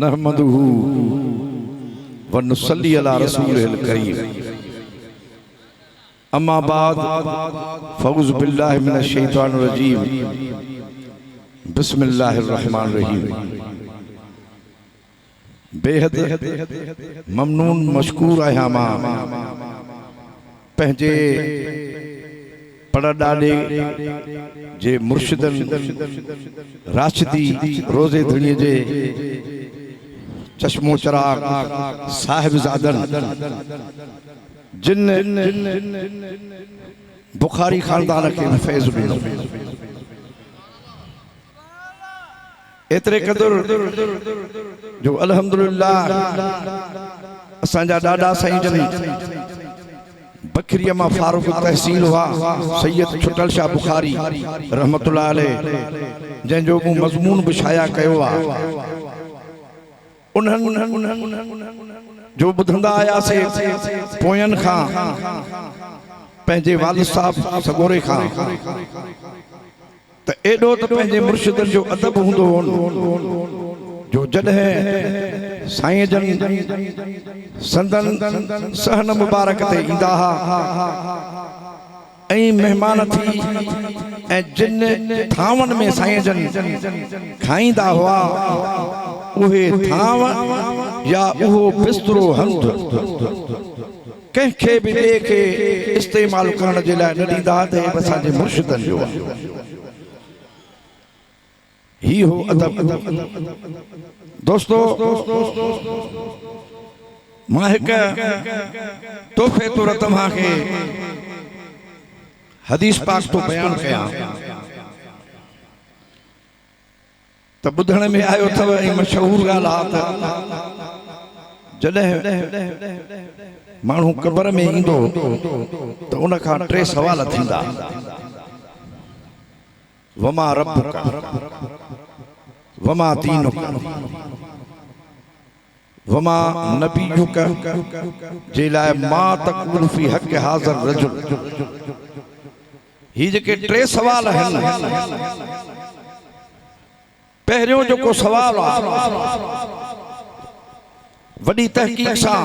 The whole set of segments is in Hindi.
नहमदुहु व नुसल्ली अला रसूलिल करीम। अम्मा बाद फ़ऊज़ु बिल्लाहि मिनश शैतानिर रजीम। बिस्मिल्लाहिर रहमानिर रहीम। बेहद ममनून मशकूर आहियां मां पंहिंजे पड़ाॾे जे मुर्शिदन राशिदी रोज़े धणीअ जे चश्मो चराग साहिबज़ादन जिन बुखारी खानदान खे फैज़ ॾिनो। एतिरे क़दुरु जो अल्हम्दुलिल्लाह असांजा ॾाॾा साईं जन बकरीअ मां फारूक तहसील हुआ सैयद छुटल शाह बुखारी रहमतुल्लाह अलैह, जंहिंजो मूं मज़मून बि शाया कयो आहे। जो ॿुधंदा आयासीं पोयनि खां पंहिंजे वालिद साहब सगोरे खां त एॾो त पंहिंजे मुर्शिदनि जो अदब हूंदो हो जो जॾहिं साईं जन संदन सहन मुबारक ते ईंदा हुआ ऐं महिमान थी ऐं जिन थांवनि में साईं जन खाईंदा हुआ उहे थांव या उहो बिस्तरो हंधु कंहिंखे बि ॿिए खे इस्तेमाल करण जे लाइ न ॾींदा त असांजे मुर्शिदनि जो ही हो अदब। दोस्तो मां हिक तोहफ़े तौर तव्हांखे हदीस पाक तो बयान कयां त ॿुधण में आयो अथव ऐं मशहूर ॻाल्हि आहे त जॾहिं माण्हू क़बर में ईंदो त उन खां 3 सवाल थींदा। वमा रब्बुका वमा दीनुका वमा नबियुका जे लाइ मा तक़ूलु फी हक़ हाज़िर रजुल। ही जेके 3 सवाल आहिनि, पहिरियों जेको सवाल आहे वॾी तहक़ीक़ सां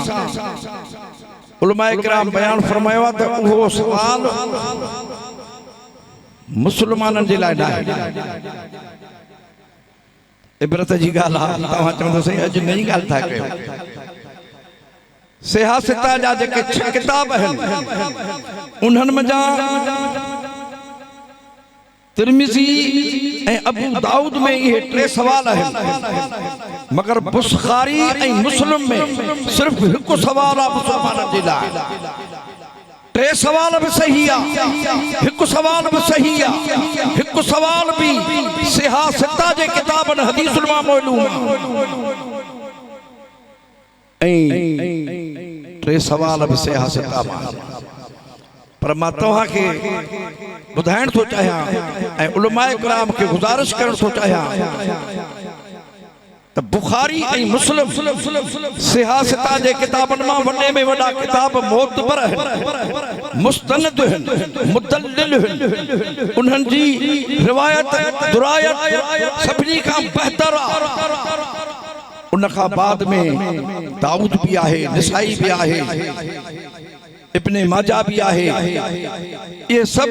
उलमाए किराम बयान फरमायो आहे त उहो सवाल मुसलमाननि जे लाइ न आहे। इबरत जी ॻाल्हि आहे, तव्हां चवंदो साईं अॼु नई ॻाल्हि था कयो। सियासत जा जेके 6 किताब आहिनि उन्हनि मंझां तिरमिज़ी ऐं अबू दाऊद में इहे 3 सवाल आहिनि, मगर बुखारी ऐं मुस्लिम में सिर्फ़ हिकु सवाल आहे मुसलमाननि जे लाइ। 3 सवाल भी सही आ, हिकु सवाल भी सही आ, हिकु सवाल भी सियासत जे किताबनि हदीसुल मां मौलूम ऐं 3 सवाल भी सियासत मां। पर मां तव्हांखे ॿुधाइण थो चाहियां ऐं उलमाए किराम खे गुज़ारिश करण थो चाहियां त बुखारी ऐं मुस्लिम सियासत जे किताबनि मां वॾे में वॾा किताब मोतबर आहिनि, मुस्तनद आहिनि, मुदल्लिल आहिनि। उन्हनि जी रिवायत दुरायत सभिनी खां बहितर आहे। उन खां बाद में दाऊद भी आहे, निसाई भी आहे, इब्ने माजा भी आहे। ये सब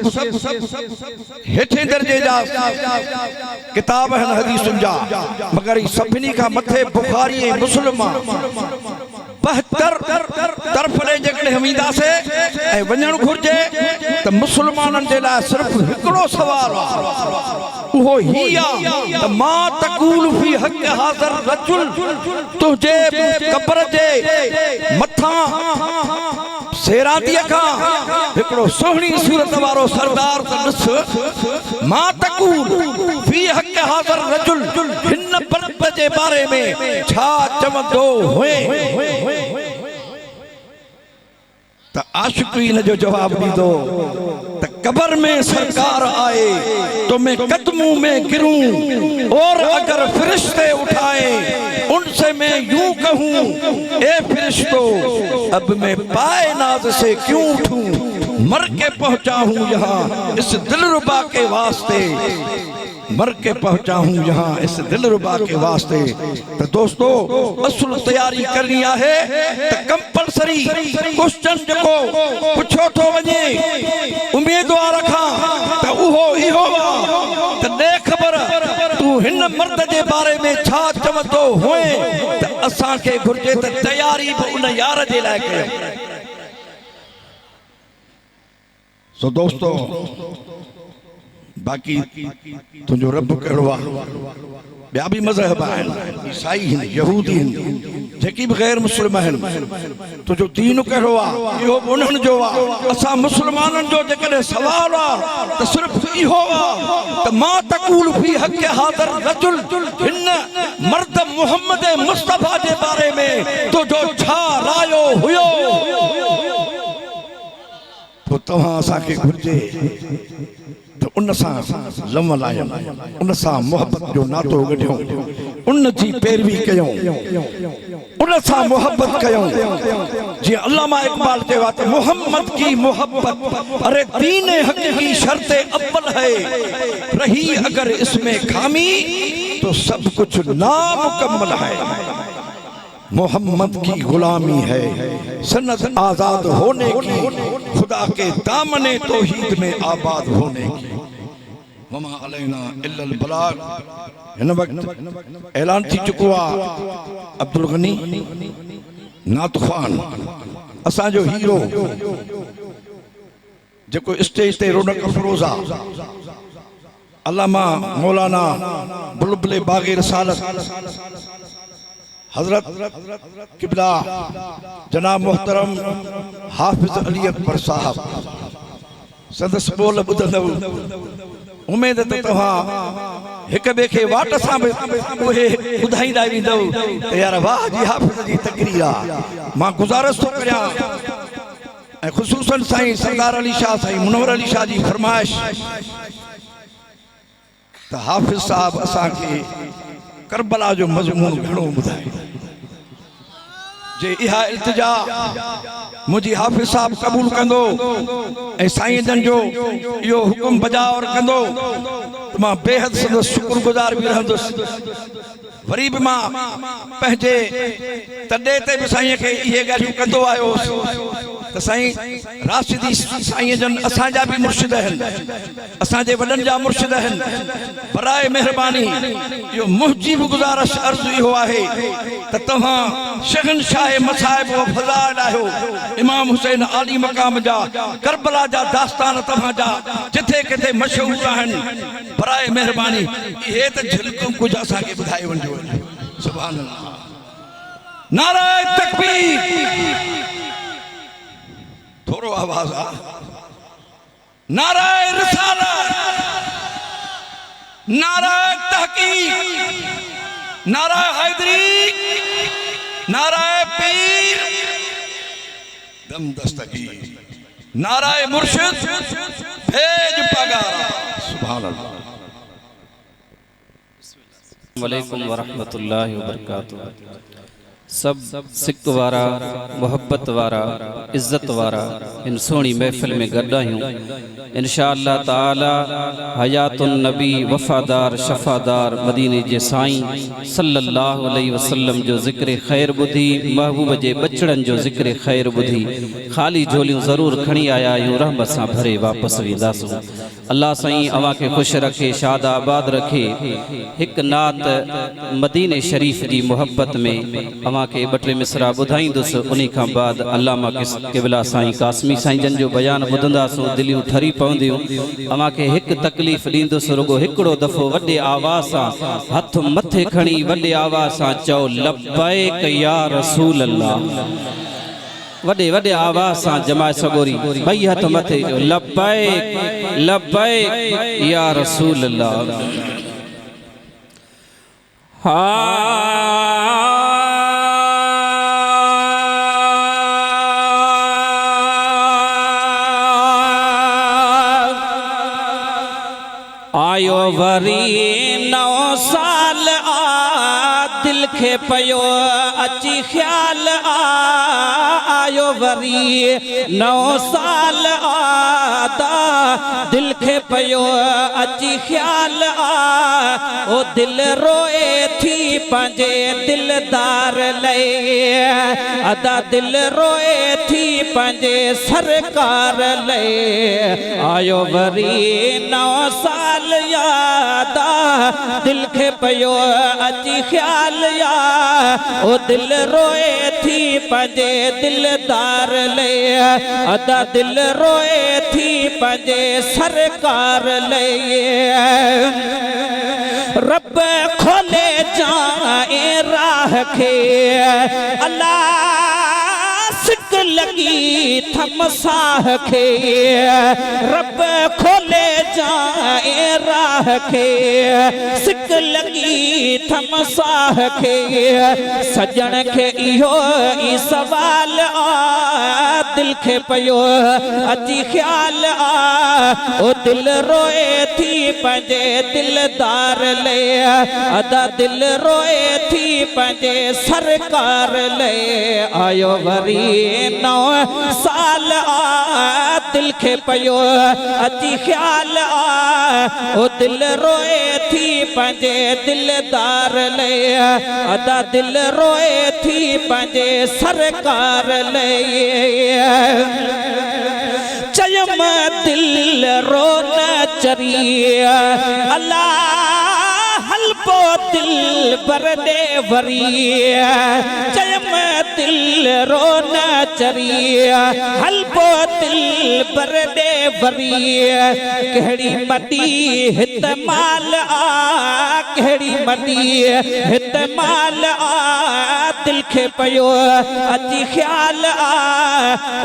हेठे दर्जे जा किताब हैं हदीसुनि जा, मगर सभिनी खां मथे बुखारी ऐं मुस्लिम 72 तरफ़ ॾे जेकॾहिं वेंदासीं ऐं वञणु घुरिजे त मुसलमाननि जे लाइ सिर्फ़ हिकिड़ो सवाल आहे, उहो ही आहे त मा तक़ूल फी हक़ हाज़िर रजुल। तुंहिंजे क़ब्र जे मथां सेरादीअ खां हिकिड़ो सोहणी सूरत वारो सरदार त ॾिस, मा तक़ूल फी हक़ हाज़िर रजुल, हिन मर्द जे बारे में छा चवंदो हुए? त आशिक़ इन जो जवाब ॾींदो त कब्र में सरकार आए तो मैं कदमों में गिरूं, और अगर फरिश्ते उठाए उनसे मैं यूं कहूं ए फरिश्तो अब मैं पाए नाज से क्यों उठूं, मर के पहुंचा हूं यहाँ इस दिलरुबा के वास्ते। मर के पहुंचा हूं यहाँ इस दिलरुबा के वास्ते। तो दोस्तों असुल तैयारी करनी है तो कंपलसरी क्वेश्चन जो पुछो तो वने उम्मीदवार रखा तो उहो इहो तो ने खबर तू हिन मर्द के बारे में छा चवंदो होए तो असां के घुर्जे त तैयारी भी उन यार जे लाइ कयो। सो दोस्तों बाकी तुझो रब कहिड़ो आहे, ॿिया बि मज़हब आहिनि, ईसाई आहिनि, यहूदी आहिनि, जेकी बि गैर मुस्लिम आहिनि, तुझो दीन कहिड़ो आहे इहो बि उन्हनि जो आहे। असां मुस्लमाननि जो जेकॾहिं सवाल आहे त सिर्फ़ु इहो आहे त मां तक़ूल फी हक़ हाज़िर रजुल, हिन मर्द मुहम्मद मुस्तफ़ा जे बारे में तुझो छा रायो हुयो। तो तव्हां असांखे घुर्जे तो उन सां लम लायूं, उन सां मोहब्बत जो नातो गढ़ियूं, उन जी पैरवी कयूं, उन सां मोहब्बत कयूं। जी अल्लामा इकबाल के बात मोहम्मद की मोहब्बत अरे दीन हक की शर्त अव्वल है, रही अगर इसमें खामी तो सब कुछ नामुकम्मल है। मोहम्मद की गुलामी है सनत आजाद होने की, खुदा के दामने तौहीद में आबाद होने की। वमा अलैना इल्लल बलाग। इन वक्त ऐलान थी चुको आहे अब्दुल गनी नातखान असां जो हीरो जेको स्टेज ते रौनक अफरोज़ आहे, अल्लामा मौलाना बुलबुल बाग़ रसालत हजरत किबला जनाब मोहतरम हाफिज अली अकबर साहब संदस बोल ॿुधंदव। उम्मीद त तव्हां हिक ॿिए खे वाट सां बि उहे ॿुधाईंदा वेंदव त यार वाह जी हाफिज जी तकरीर आहे। मां गुज़ारिश थो करियां ऐं ख़ुसूसन साईं सरदार अली शाह साईं मुनवर अली शाह जी फरमाइश त हाफिज साहब असांखे करबला जो मज़मून घणो ॿुधाए। जे इहा इल्तिजा मुझी हाफिज साहब कबूल कंदो ऐं साईं जन जो इहो हुकुम बजा और कंदो तो मां बेहद संदसि शुक्रगुज़ार भी रहंदुसि। वरी भी मां पंहिंजे तॾे ते भी साईं खे इहे ॻाल्हियूं कंदो आयो त साईं राशिदी साईं जन असांजा भी मुर्शिद आहिनि, असांजे वॾनि जा मुर्शिद आहिनि। बराए मेहरबानी इहो मुंहिंजी भी गुज़ारिश अर्ज़ इहो आहे त तव्हां शहनशाह मसाइब व फज़ाइल आहियो, इमाम हुसैन आली मक़ाम जा करबला जा दास्तान तव्हां जा जिथे किथे मशहूर आहिनि। बराए मेहरबानी इहे त झलकूं कुझु असांखे ॿुधाए वञो। सुभान अल्लाह। नारा तकबीर। थोरो आवाज़ आ। नारा रिसालत, नारा तहकीक, नारा हैदरी, नारा पीर, दम दस्तगीर, नारा मुर्शिद, भेज पगारा। सुभान अल्लाह। वालेकुम वरहमतुल्लाहि वबरकातुहू। सब सिक वारा, मोहब्बत वारा, इज्जत वारा इन सोनी महफिल में गॾु आहियूं। इंशाअल्लाह ताला हयातुन नबी वफ़ादार शफ़ादार मदीने जे साईं सल्लल्लाहु अलैहि वसल्लम जो ज़िक्र ख़ैर ॿुधी, महबूब जे बचड़नि जो ज़िक्र ख़ैर ॿुधी ख़ाली झोलियूं ज़रूर खणी आया आहियूं, रहमत सां भरे वापसि वेंदासूं। अल्लाह साईं अवां खे ख़ुशि रखे, शाद आबाद रखे। हिकु नात मदीने शरीफ़ जी मोहब्बत में अवां के ॿ टे मिसरा ॿुधाईंदुसि। उन खां बाद अल्लामा क़िबला साईं कासमी साईं जन जो बयान ॿुधंदासूं, दिलियूं ठरी पवंदियूं। अवां खे हिकु तकलीफ़ ॾींदुसि, रुगो हिकिड़ो दफ़ो वॾे आवाज़ सां हथ मथे खणी वॾे आवाज़ सां चओ लब्बैक या रसूल अल्लाह। वॾे वॾे आवाज़ सां जमाए सगोरी ॿई हथ मथे चओ लब्बैक लब्बैक या रसूल अल्लाह। आयो वरी 9 साल आ दिल खे पयो अची ख्याल आयो वरी नओ साल आदा दिल खे पयो अची ख्याल ओ दिल रोए थी पंहिंजे दिलदार लए अदा दिल रोए थी पंहिंजे सरकार लए आयो वरी नओ साल यादा दिल खे पयो अची ख्याल या ओ दिल रोए थी पंहिंजे दिलदार लए अदा दिल रोए थी पंहिंजे सरकार लए रब खोले जाए राह खे अल्लाह सिक लगी थम साह खे रब खोले जाए राह खे सिक लगी थम साह खे सजण खे इहो ई सवाल दिल खे पयो अची ख्याल ओ दिल रोए थी पंहिंजे दिलदार ले अदा दिल रोए थी पंहिंजे सरकार ले आयो वरी नौ साल दिल खे पयो अची ख्याल ओ दिल रोए थी पंहिंजे दिलदार ले अदा दिल रोए थी पंहिंजे सरकार ले चयम दिल रो न चरी अल्लाह हलपो दिल बरदे वरी चयम दिल रो न चरी हलपो दिल बरदे वरी कहिड़ी मटी हित माल कहिड़ी मटी हित माल दिल खे पयो अची ख्याल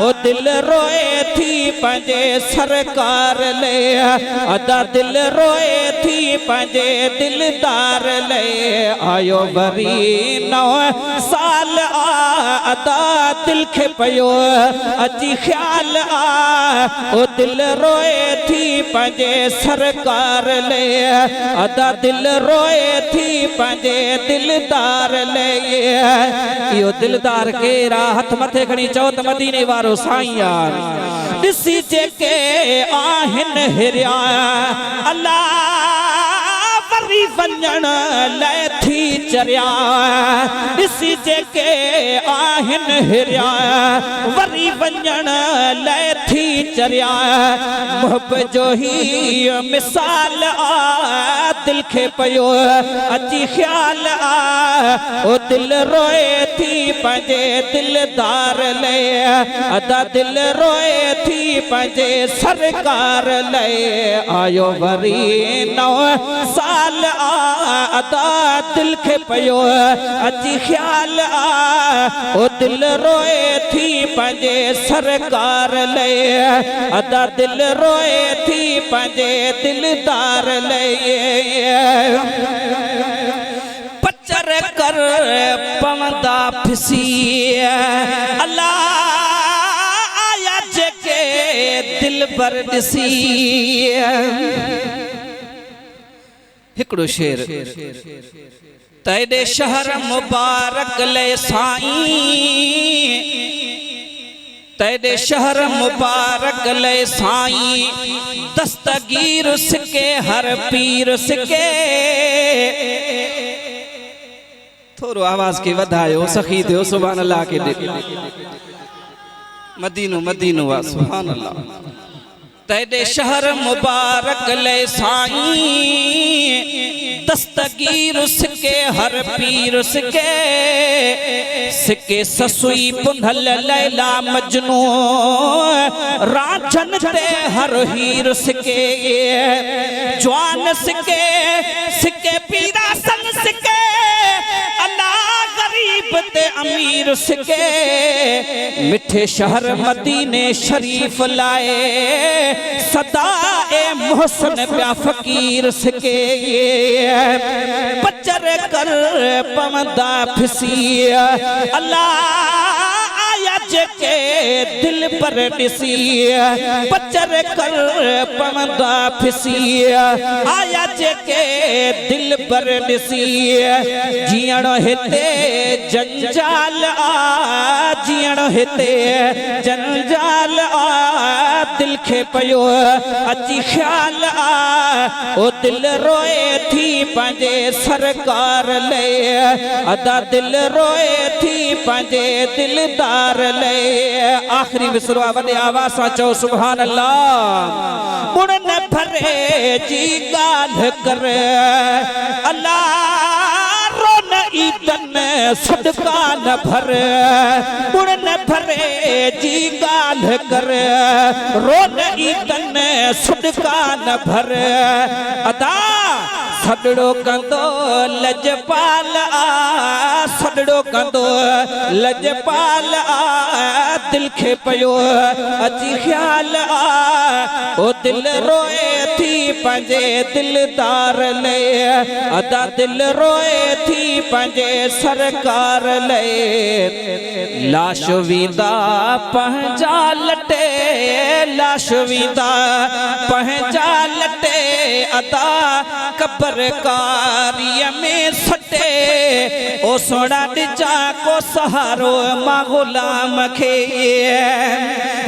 ओ दिल रोए थी पंहिंजे सरकार ले अदा दिल रोए थी पंहिंजे दिलदार ले आयो वरी नौ साल अदा दिल खे पयो अची ख्याल ओ दिल रोए थी पंहिंजे सरकार ले अदा दिल रोए थी पंहिंजे दिलदार ले इहो दिलदार केरा हथ मथे खणी चओ त मदीने वारो साईं यार ॾिसी जेके आहिनि हिरिया अल्लाह वरी वञण लाइ थी चरिया ॾिसी जेके आहिनि हिरिया वरी वञण लाइ थी चरिया मुहबत जो ही मिसाल दिल खे पयो अची ख्याल ओ दिल रोए थी पंहिंजे दिलदार ले अदा दिल रोए थी पंहिंजे सरकार ले आयो वरी नौ साल अदा दिल खे पयो अची ख्याल ओ दिल रोए थी पंहिंजे सरकार ले अदा दिल रोए थी पंहिंजे दिलदार ले पचर कर पवंदा फिसी अल्लाह आया जेके दिल पर ॾिसी हिकिड़ो शेर तेरे शहर मुबारक ले साईं तेरे शहर मुबारक ले साईं दस्तगीर सिके हर पीर सिके थोरो आवाज के वधायो सखी दियो सुभान अल्लाह के मदीनो मदीनो वा सुभान अल्लाह तेरे शहर मुबारक ले साईं दस्तगीर सिके हर पीर सिके सिके ससुई पुंधल लैला मजनू रांझन ते हर हीर सिके जवान सिके सिके पीरा सन सिके अल्लाह गरीब ते अमीर सिके मिठे शहर मदीने शरीफ लाए सदा ए मोहसन प्या फकीर सिके पचर कर पवंदा फिसी अल्लाह आया जेके दिल पर ॾिसी पचर कर पवंदा फिसी आया जेके दिल पर ॾिसी जीअण हिते जंजाल आ जीअण हिते जंजाल आ दिल खे पयो अची ख्याल आ ओ दिल रोए थी पंहिंजे सरकार ले अदा दिल रोए थी पंहिंजे दिलदार ले आखिरी विसरो वॾे आवाज़ सां चओ सुभान अल्लाह मुड़ न भरे जी ॻाल्हि कर अल्लाह रोन ईदन सदका न भर मुड़ न भरे जी ॻाल्हि कर रोन ईदन सदका न भर अदा सदड़ो कंदो लजपाल आ सदड़ो कंदो लजपाल आ दिल खे पयो अची ख्याल आ ओ दिल रोए थी पंहिंजे दिलदार ले अदा दिल रोए थी पंहिंजे सरकार ले लाश वींदा पंहिंजा लटे लाश वींदा पंहिंजा लटे अदा कब्र कारीअ में सटे ओ सोना ॾिजा को सहारो मां गुलाम खे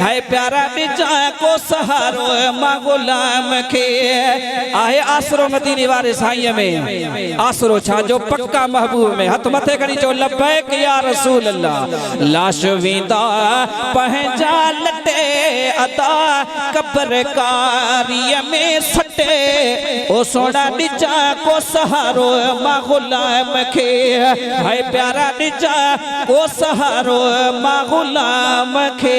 हाय प्यारा ॾिजा को सहारो मां गुलाम खे आहे आसरो मदीने वारे साईं में आसरो छा जो पक्का महबूब में हथ मथे खणी चो लबैक या रसूल अल्लाह लाश वींदा पंहिंजा लटे अदा कब्र कारीअ में सटे ओ सोना ॾिजा को सहारो मां गुलाम खे हाय प्यारा ॾिजा को सहारो मां गुलाम खे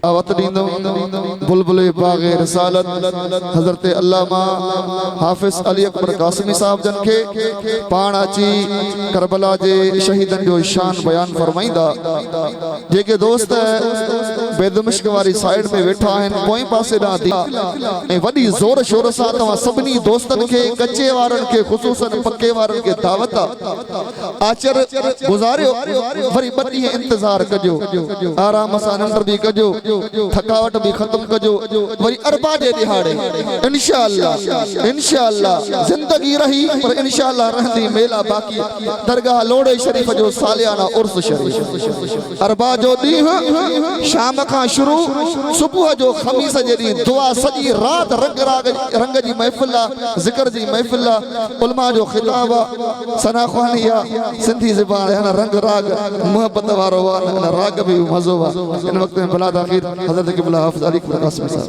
दावत ॾींदो बुलबुले बाग़े रिसालत हज़रत अल्लामा हाफ़िज़ अली अकबर कासिमी साहब जन खे पाण अची करबला जे शहीदनि जो शान बयान फरमाईंदा जेके दोस्त बेदमिश्क वारी साइड में वेठा आहिनि पोएं पासे ॾांहुं ऐं वॾी ज़ोर शोर सां तव्हां सभिनी दोस्तनि खे कचे वारनि खे ख़ुसूसन पके वारनि खे दावत आचर गुज़ारियो वरी 2 ॾींहं इंतज़ार कजो आराम सां निंड बि कजो थकावट भी खत्म कजो वरी अरबा जे दिहाड़े इंशाअल्लाह जिंदगी रही पर इंशाअल्लाह रहंदी मेला बाकी दरगाह लोड़े शरीफ जो सालियाना उर्स शरीफ अरबा जो ॾींहुं शाम खां शुरू सुबुह जो खमीस जे ॾींहुं दुआ सॼी रात रंग जी महफ़िल ज़िक्र जी महफ़िल उलमा जो खिताब सना ख़्वानी सिंधी ज़बान है रंग राग मोहब्बत वारो राग भी मज़ो इन वक्त में बला दाखिल हज़रत क़िबला हाफ़िज़ अली अकबर कासिमी साहब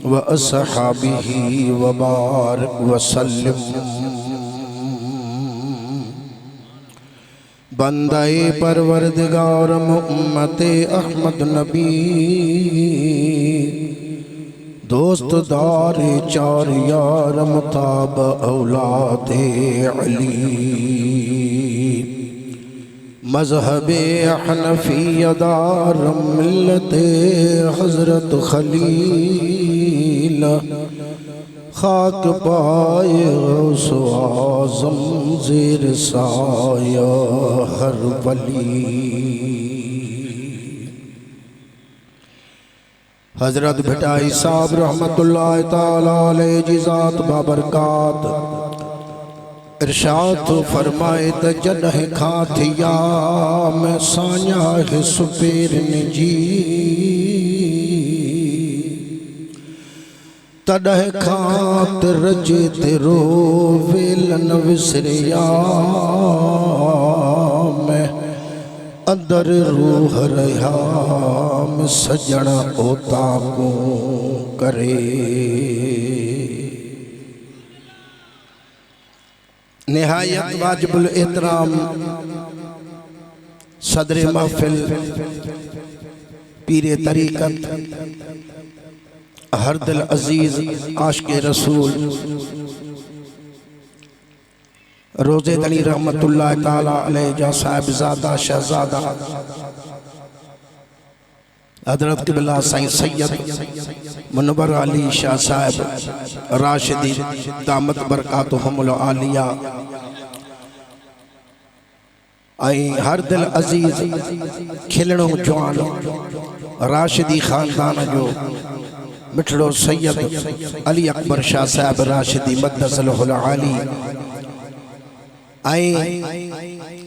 व अस्हाबिही व बारिक वसल्लम। बंदाए परवरदिगार उम्मते अहमद नबी, दोस्त दारे चार यार मुताब औलादे अली। मजहबे हनफियदार मिल्लते हजरत खलील, खाक पाए गौसो आज़म ज़ेर साया हर वली। हजरत भटाई साहब रहमतुल्लाह ताला अलैहि जी ज़ात बाबरकात इरशाद फरमाए त जॾहिं खां थिया मैं साञा है सुपेरनि जी, तॾहिं खां त रजे ते रोवेल न विसरिया मैं अंदर रूह रहा में सजण ओता को करे। निहायत वाजिबुल एहतराम सदर महफिल पीरे तरीक़त हर दिल अजीज आशिक़े रसूल रोज़े दली रहमतुल्लाह ताला अलैहि जा साहिबजादा शहजादा हजरत क़िबला साईं सैयद मुनव्वर अली शाह साहिब राशिदी दामत बरकातुहुमुल आलिया ऐं हर दिल अजीज खिलणो जवान राशिदी ख़ानदान जो मिठड़ो सैयद अली अकबर शाह साहिब राशिदी मद्दसलहुल आली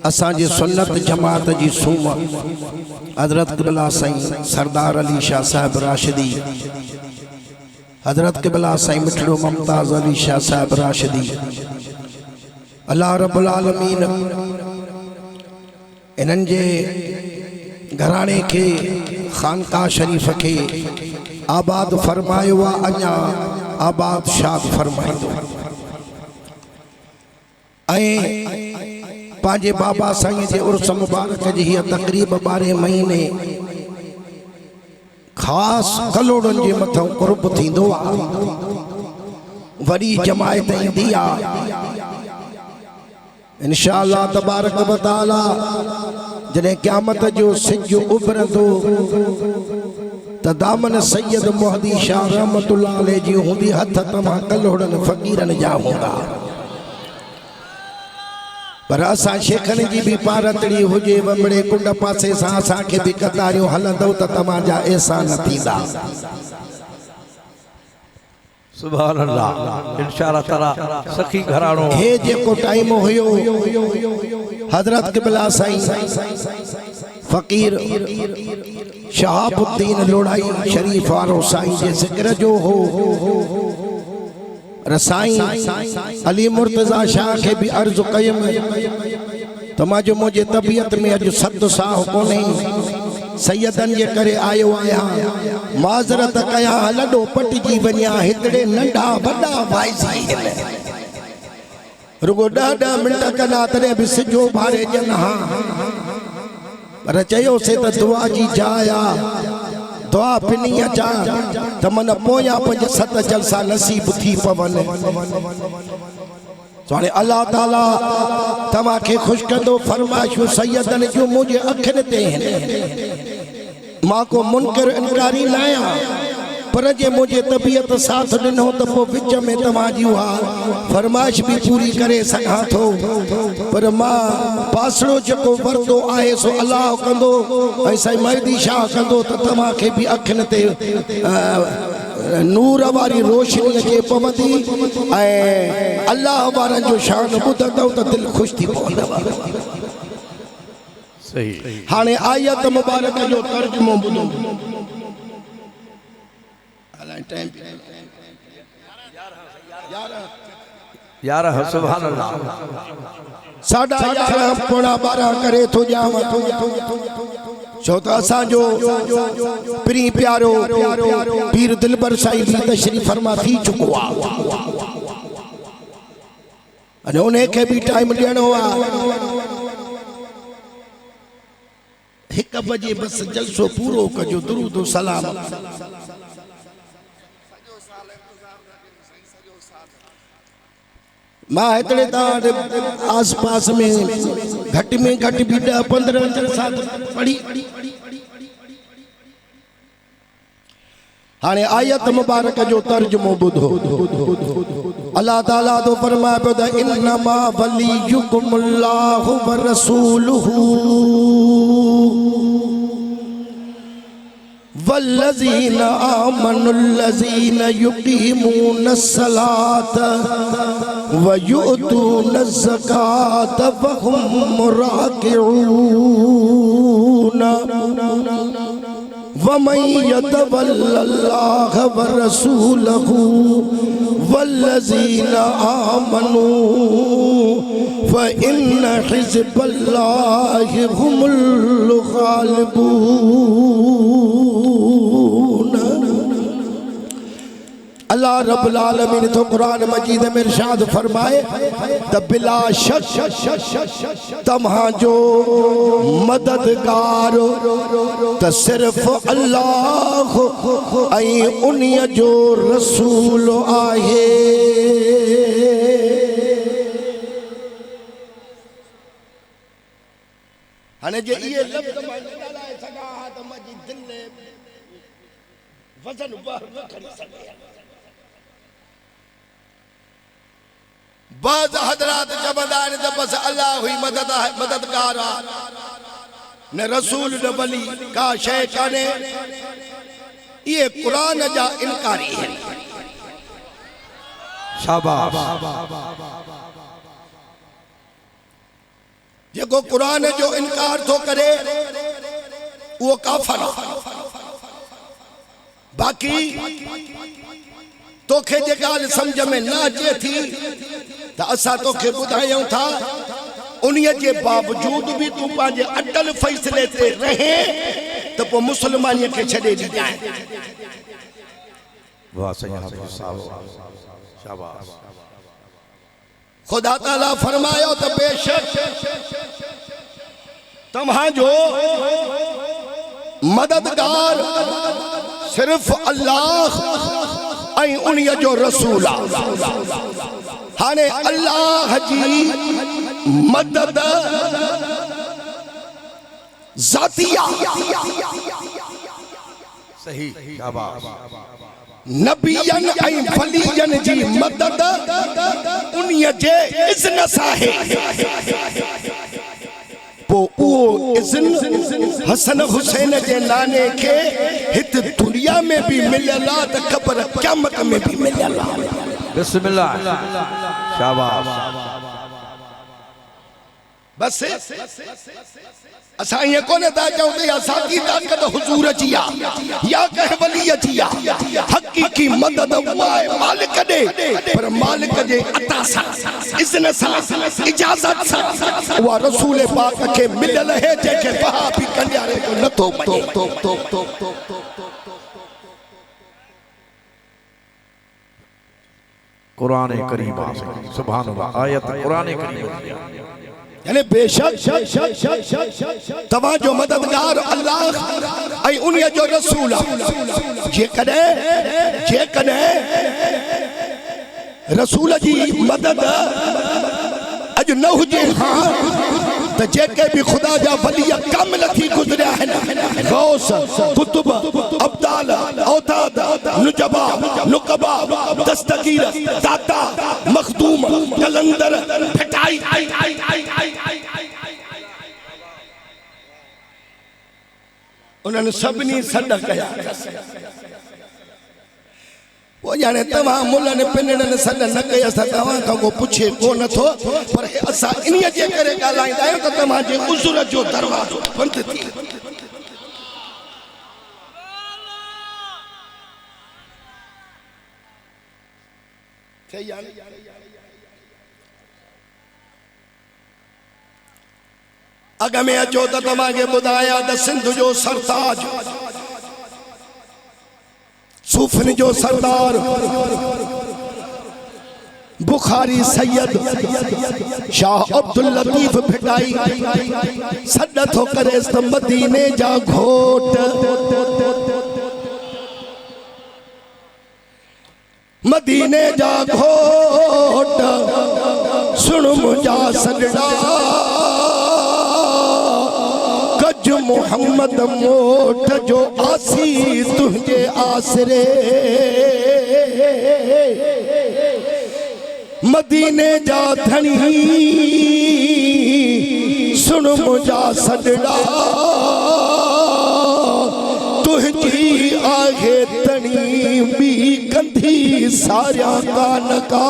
असांजे सुन्नत जमात जी सूम हजरत क़िबला साईं सरदार अली शाह साहिब राशिदी, हजरत क़िबला साईं मिठड़ो मुमताज़ अली शाह साहिब राशिदी। अल्लाह रब्बुल आलमीन इन्हनि जे घराणे के खानका शरीफ़ के आबाद फरमायो आहे, अञा आबाद शाद फरमाईंदो। पांजे बाबा साईं जे उर्स मुबारक जी हीअ तक़रीब 12 महीने खास कलोड़न जे मथां कुर्ब थींदो आहे, वड़ी जमायत ईंदी आहे इंशाअल्लाह तबारक व तआला। जॾहिं क़यामत जो सिज उभरंदो त दामन सैयद मुहदी शाह रहमतुल्लाह अलैहि जी हूंदी, हथ तव्हां कलोड़न फ़क़ीरन जा हूंदा। पर असां शेखनि जी भी पारतड़ी हुजे वमड़े कुंड पासे सां असांखे भी कतारियूं हलंदो त तव्हांजा एहसान थींदा। सुभान अल्लाह इंशाअल्लाह ताला सखी घराणो हे जेको टाइम हुयो हजरत क़िबला साईं फ़कीर शहाबुद्दीन लोढ़ाई शरीफ वारो साईं जे ज़िक्र जो हो, रसाईं अली मुर्तज़ा शाह के भी अर्ज कयम त मां मुझे तबीयत में अज सद साह कोने, सैयदन जे करे आयो आया माज़रत कया लडो पटजी वनिया, हितड़े नंढा वडा वाइसी रुगो 10 मिनट कना तने भी सिजो भारे जन। हाँ पर चयो से त दुआ जी जाया दुआ पिनी अचा त मन पोया 5-7 जलसा नसीब थी पवन। सोने अल्लाह ताला तमा के खुश कंदो। फरमाइशूं सैयदन जो मुझे अखिन ते मां को मुनकर इनकारी लाया, पर जे मुझे तबीयत साथ दिनो तो पो विच में तमाजी फरमाइश भी पूरी करे सका थो। पर मां पासड़ो जो वरदो आए सो अल्लाह कंदो, ऐसा महदी शाह कंदो तो तमा के भी अखिन ते नूर वारी रोशनी अचे पवंदी ऐं अल्लाह वारनि जो शान ॿुधंदव त दिल खुश थी पवंदव। सही हाणे आयत मुबारक जो तर्जुमो ॿुधो। यार सुभान अल्लाह 11:30 पौना 12 करे थो जाव। छो त असांजो प्री प्यारो पीर दिलबर साईं भी तशरीफ़ फरमा थी चुको आहे अने उन्हें के भी टाइम ॾियणो आहे 1 बजे बस जलसो पूरो कजो दुरूद सलाम मां हेतरे आस पास में घट भी 10-15 साल पढ़ी हाने आयत मुबारक जो तर्जुमो बुधो अल्लाह ताला तो फरमाए पियो त इन्नमा वलियुकुमुल्लाहु व रसूलुहु वल्लज़ीना आमनुल्लज़ीना युक़ीमूनस्सलात व युअतूनज़्ज़कात व हुम राकिऊन वमन यतवल्लल्लाह व रसूलहु वल्लज़ीना आमनू फ़इन्न हिज़्बल्लाहि हुमुल गालिबून। अल्लाह रब्बुल आलमीन तो कुरान मजीद में इरशाद फरमाए त बिला शक तम्हां जो मददगार त सिर्फ अल्लाह ऐं उन्हीअ जो रसूल आहे। हाणे जे इहे लफ़्ज़ मां ॻाल्हाए सघां हा त मुंहिंजी दिलि वज़न बहर न खणी सघे। बाज़ हज़रात चवंदा आहिनि त बसि अल्लाह हुई मददगार आहे न रसूल न वली का शइ कान्हे। इहे क़ुरान जा इनकारी आहिनि। शाबाश जेको क़ुरान जो इनकार थो करे उहो काफ़िर आहे। बाक़ी तोखे जे ॻाल्हि सम्झ में न अचे थी त असां तोखे ॿुधायूं था उन्हीअ जे बावजूद भी तूं पंहिंजे अटल फ़ैसिले ते रहे त पोइ मुस्लमानीअ खे छॾे ॾींदाए। वाह सही हाफ़िज़ साहब शाबाश। खुदा ताला फरमायो त बेशक तव्हांजो मददगार सिर्फ अल्लाह ऐं उन्हीअ जो रसूल आहे। हाणे अल्लाह जी मदद ज़ातिया सही शाबाश। नबियन ऐं वलियन जी मदद उन्हीअ जे इज़्न सां आहे। पोइ उहो इज़्न हसन हुसैन जे नाने खे हित दुनिया में भी मिलियल आहे त ख़बर क़यामत में भी मिलियल आहे। बिस्मिल्लाह शाबाश। बस असां ईअं कोन था चऊं त या ज़ाती ताक़त हुजूर जी आहे या कंहिं वलीअ जी आहे। हक़ीक़ी मदद उहा आहे मालिक ॾे पर मालिक जे अता सां इज़्न सां इजाज़त सां उहा रसूल पाक खे मिलियल आहे जंहिंखे वहा बि कंडियारे जो नथो मञे। कुरान करीम सुभान अल्लाह आयत कुरान करीम यानी बेशक तव्हांजो मददगार अल्लाह ऐं उन्हीअ जो रसूल आहे। जेकॾहिं रसूल जी मदद अॼु न हुजे हा त जेके भी खुदा जा वली कामिल थी गुज़रिया आहिनि गौस कुतुब अब्दाल औताद नुजबा नुकबा दस्तगीर दाता मखदूम कलंदर फटाई उन्हनि सभिनी सॾ कया। वो जाने तव्हां मुलनि पिनड़नि सॾ न कयसि त तव्हां खां को पुछे कोन थो पर असां इन्हीअ जे करे ॻाल्हाईंदा आहियूं त तव्हांजे उज़ुर जो दरवाज़ो बंदि थी। अग में अचो त तव्हांखे ॿुधाया त सिंध जो सरताज सूफ़िन जो सरदार बुखारी सैयद शाह अब्दुल लतीफ भिटाई सॾ थो करे त मदीने जा घोट मदीने जा घोट सुन मुंहिंजा सॾड़ा कज मोहम्मद मोठ जो आसी तुझे आसरे मदीने जा धनी सुन मुंहिंजा सॾड़ा तुझी आहे तणी बी कंधी सारिया कान का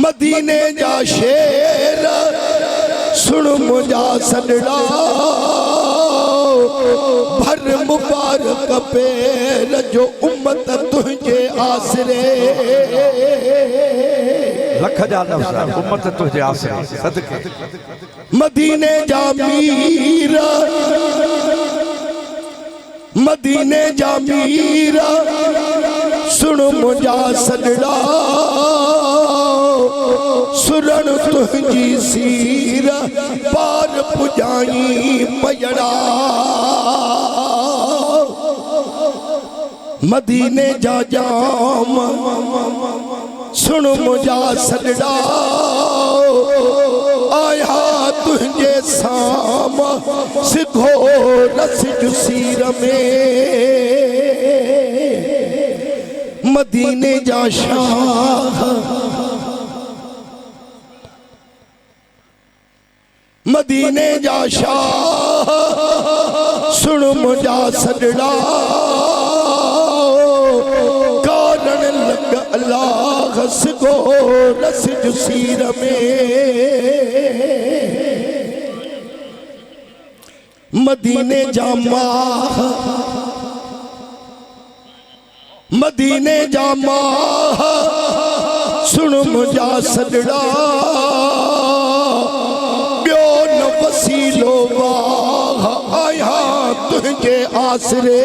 मदीने जा शेर सुन मुंहिंजा सॾड़ा भर मुबारक पैर जो उम्मत तुझे आसरे लख जा लफ़्ज़ उम्मत तुझे आसरे सदके मदीने जा मीर मदीने जा मीर सुन मुंहिंजा सॾड़ा सुरण तुझी सीर पार पुजाई पयड़ा मदीने जा जाम सुन मुंहिंजा सॾड़ा आया तुझे साम सिखो रस सीर में मदीने जा शाह मदीने जा शाह सुन मुंहिंजा सॾड़ा कारण लग अल्लाह सिखो रस सीर में मदीने जा माह मदीने जा माह सुन मुंहिंजा सॾड़ा ॿियो न वसीलो वाह आया तुझे आसरे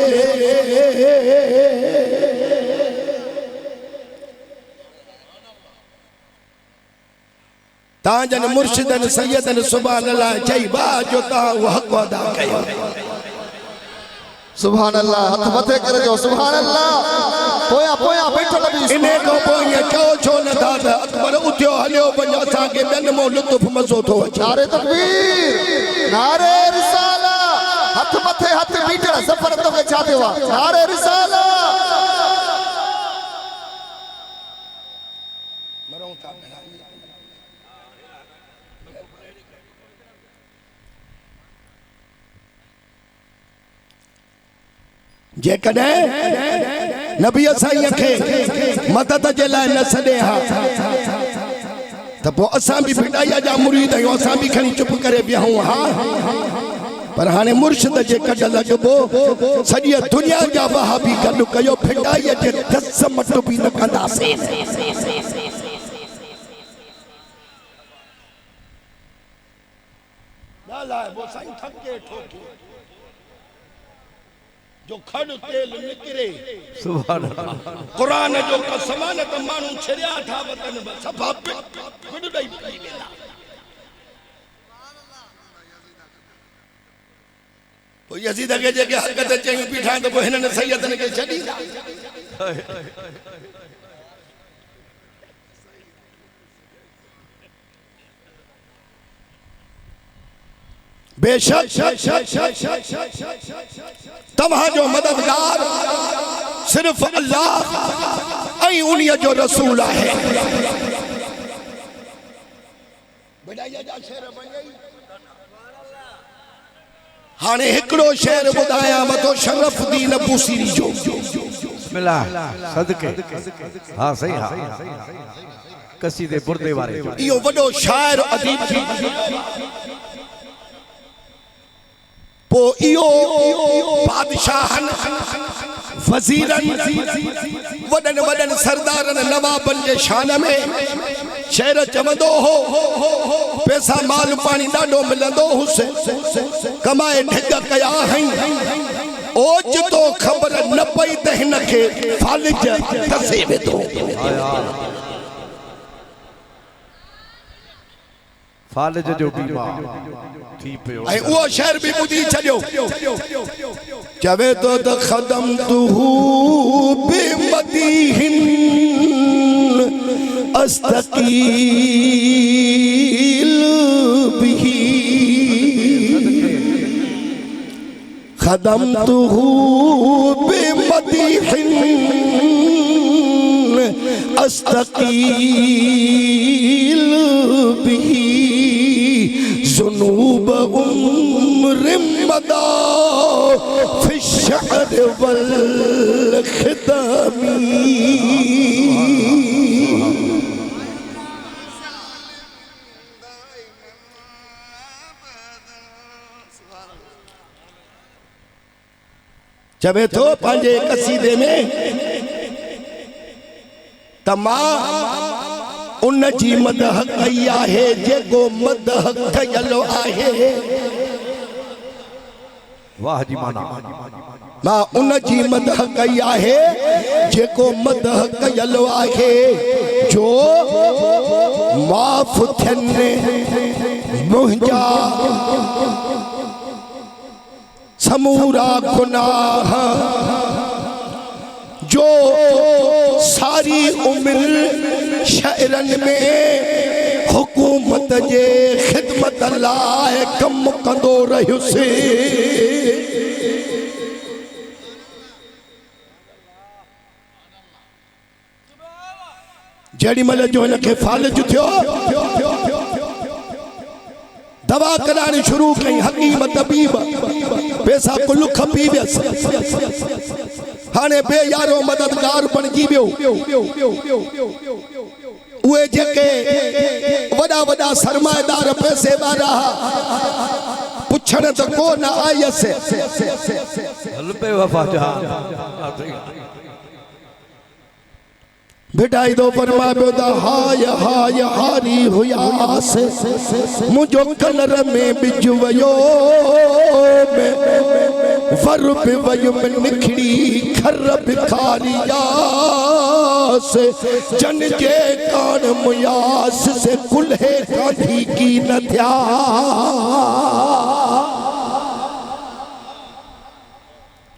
ताजन मुर्शिदन सैयदन सुभान अल्लाह चई बा जो ता हक़ अदा कयो सुभान अल्लाह हथ मथे करे जो सुभान अल्लाह पोया पोया बैठो नबी इने को पोया कयो छो न दादा अकबर उठियो हलियो वञ असां के ॿियन मो लुत्फ मज़ो थो अचे नारे तकबीर नारे रिसाला हथ मथे हथ बीठा सफर तो के छा थियो नारे रिसाला मरो था जेकॾहिं नबी साईं खे मदद जे लाइ न सॾे हा त पोइ असां बि भिटाईअ जा मुरीद आहियूं असां बि खणी चुप करे बीहूं हा पर हाणे मुर्शिद जे कढ लॻबो सॼी दुनिया जा वहाबी गॾु कयो भिटाईअ जे दस मट बि न कंदासीं जो खड़ तेल निकरे सुभान अल्लाह कुरान जो कसमान त मानू छरिया था वतन सभा गुड दई पई वेंदा पोइ यजीद के जेके हक़ ते चई बीठा त पोइ हिननि सैयदन के छॾी बेशक तव्हांजो मददगार सिर्फ अल्लाह ऐं उन्हीअ जो रसूल आहे हाणे हिकिड़ो शेर ॿुधायां वठो शरफुद्दीन बूसीरी जो बिस्मिल्लाह सदके हां सही हां कसीदे बुर्दे वारे इहो वॾो शाइर अदीब थी पो इहो बादशाहन वज़ीरन वडन वडन सरदारन नवाबन जे शान में शेर चवंदो हो पैसा माल पानी ॾाढो मिलंदो हुसे कमाए ढिग कया हई ओचितो ख़बर न पई त हिन खे फालिज दसे वेंदो फालिज जो बीमार थी पियो ऐं उहो शेर बि ॿुधी छॾियो चवे तो त ख़दम तू बेमदीहिन अस्तकील बिही ख़दम तू बेमदीहिन अस्तकील बिही जुनूब उम्र मदा फी शअर वल खिदामी चवे तो पंहिंजे कसीदे में तमा उन जी मदह कई आहे जेको मदह कयलो आहे वाह जी माना मां उन जी मदह कई आहे जेको मदह कयलो आहे जो माफ़ थियनि मुंहिंजा समूरा गुनाह जो सारी उम्र शाइरन में हुकूमत जे खिदमत लाइ कम कंदो रहियुसि जेडी महिल जो हिनखे फालिज थियो दवा कराइण शुरू कई हकीम तबीब पैसा कुल खपी वियसि हाणे बेयारो मददगार बणिजी वियो उहे जेके वॾा वॾा सरमाएदार पैसे वारा पुछण त को न आयसि हल पे वफा जहां भिटाई दो फरमा पियो त हाय हाय हारी हुयास मुंहिंजो कलर में बिज वयो वर पे वयो में निखड़ी खर भिखारियास जन जे कान मुयास से कुल्हे काढ़ी की न थिया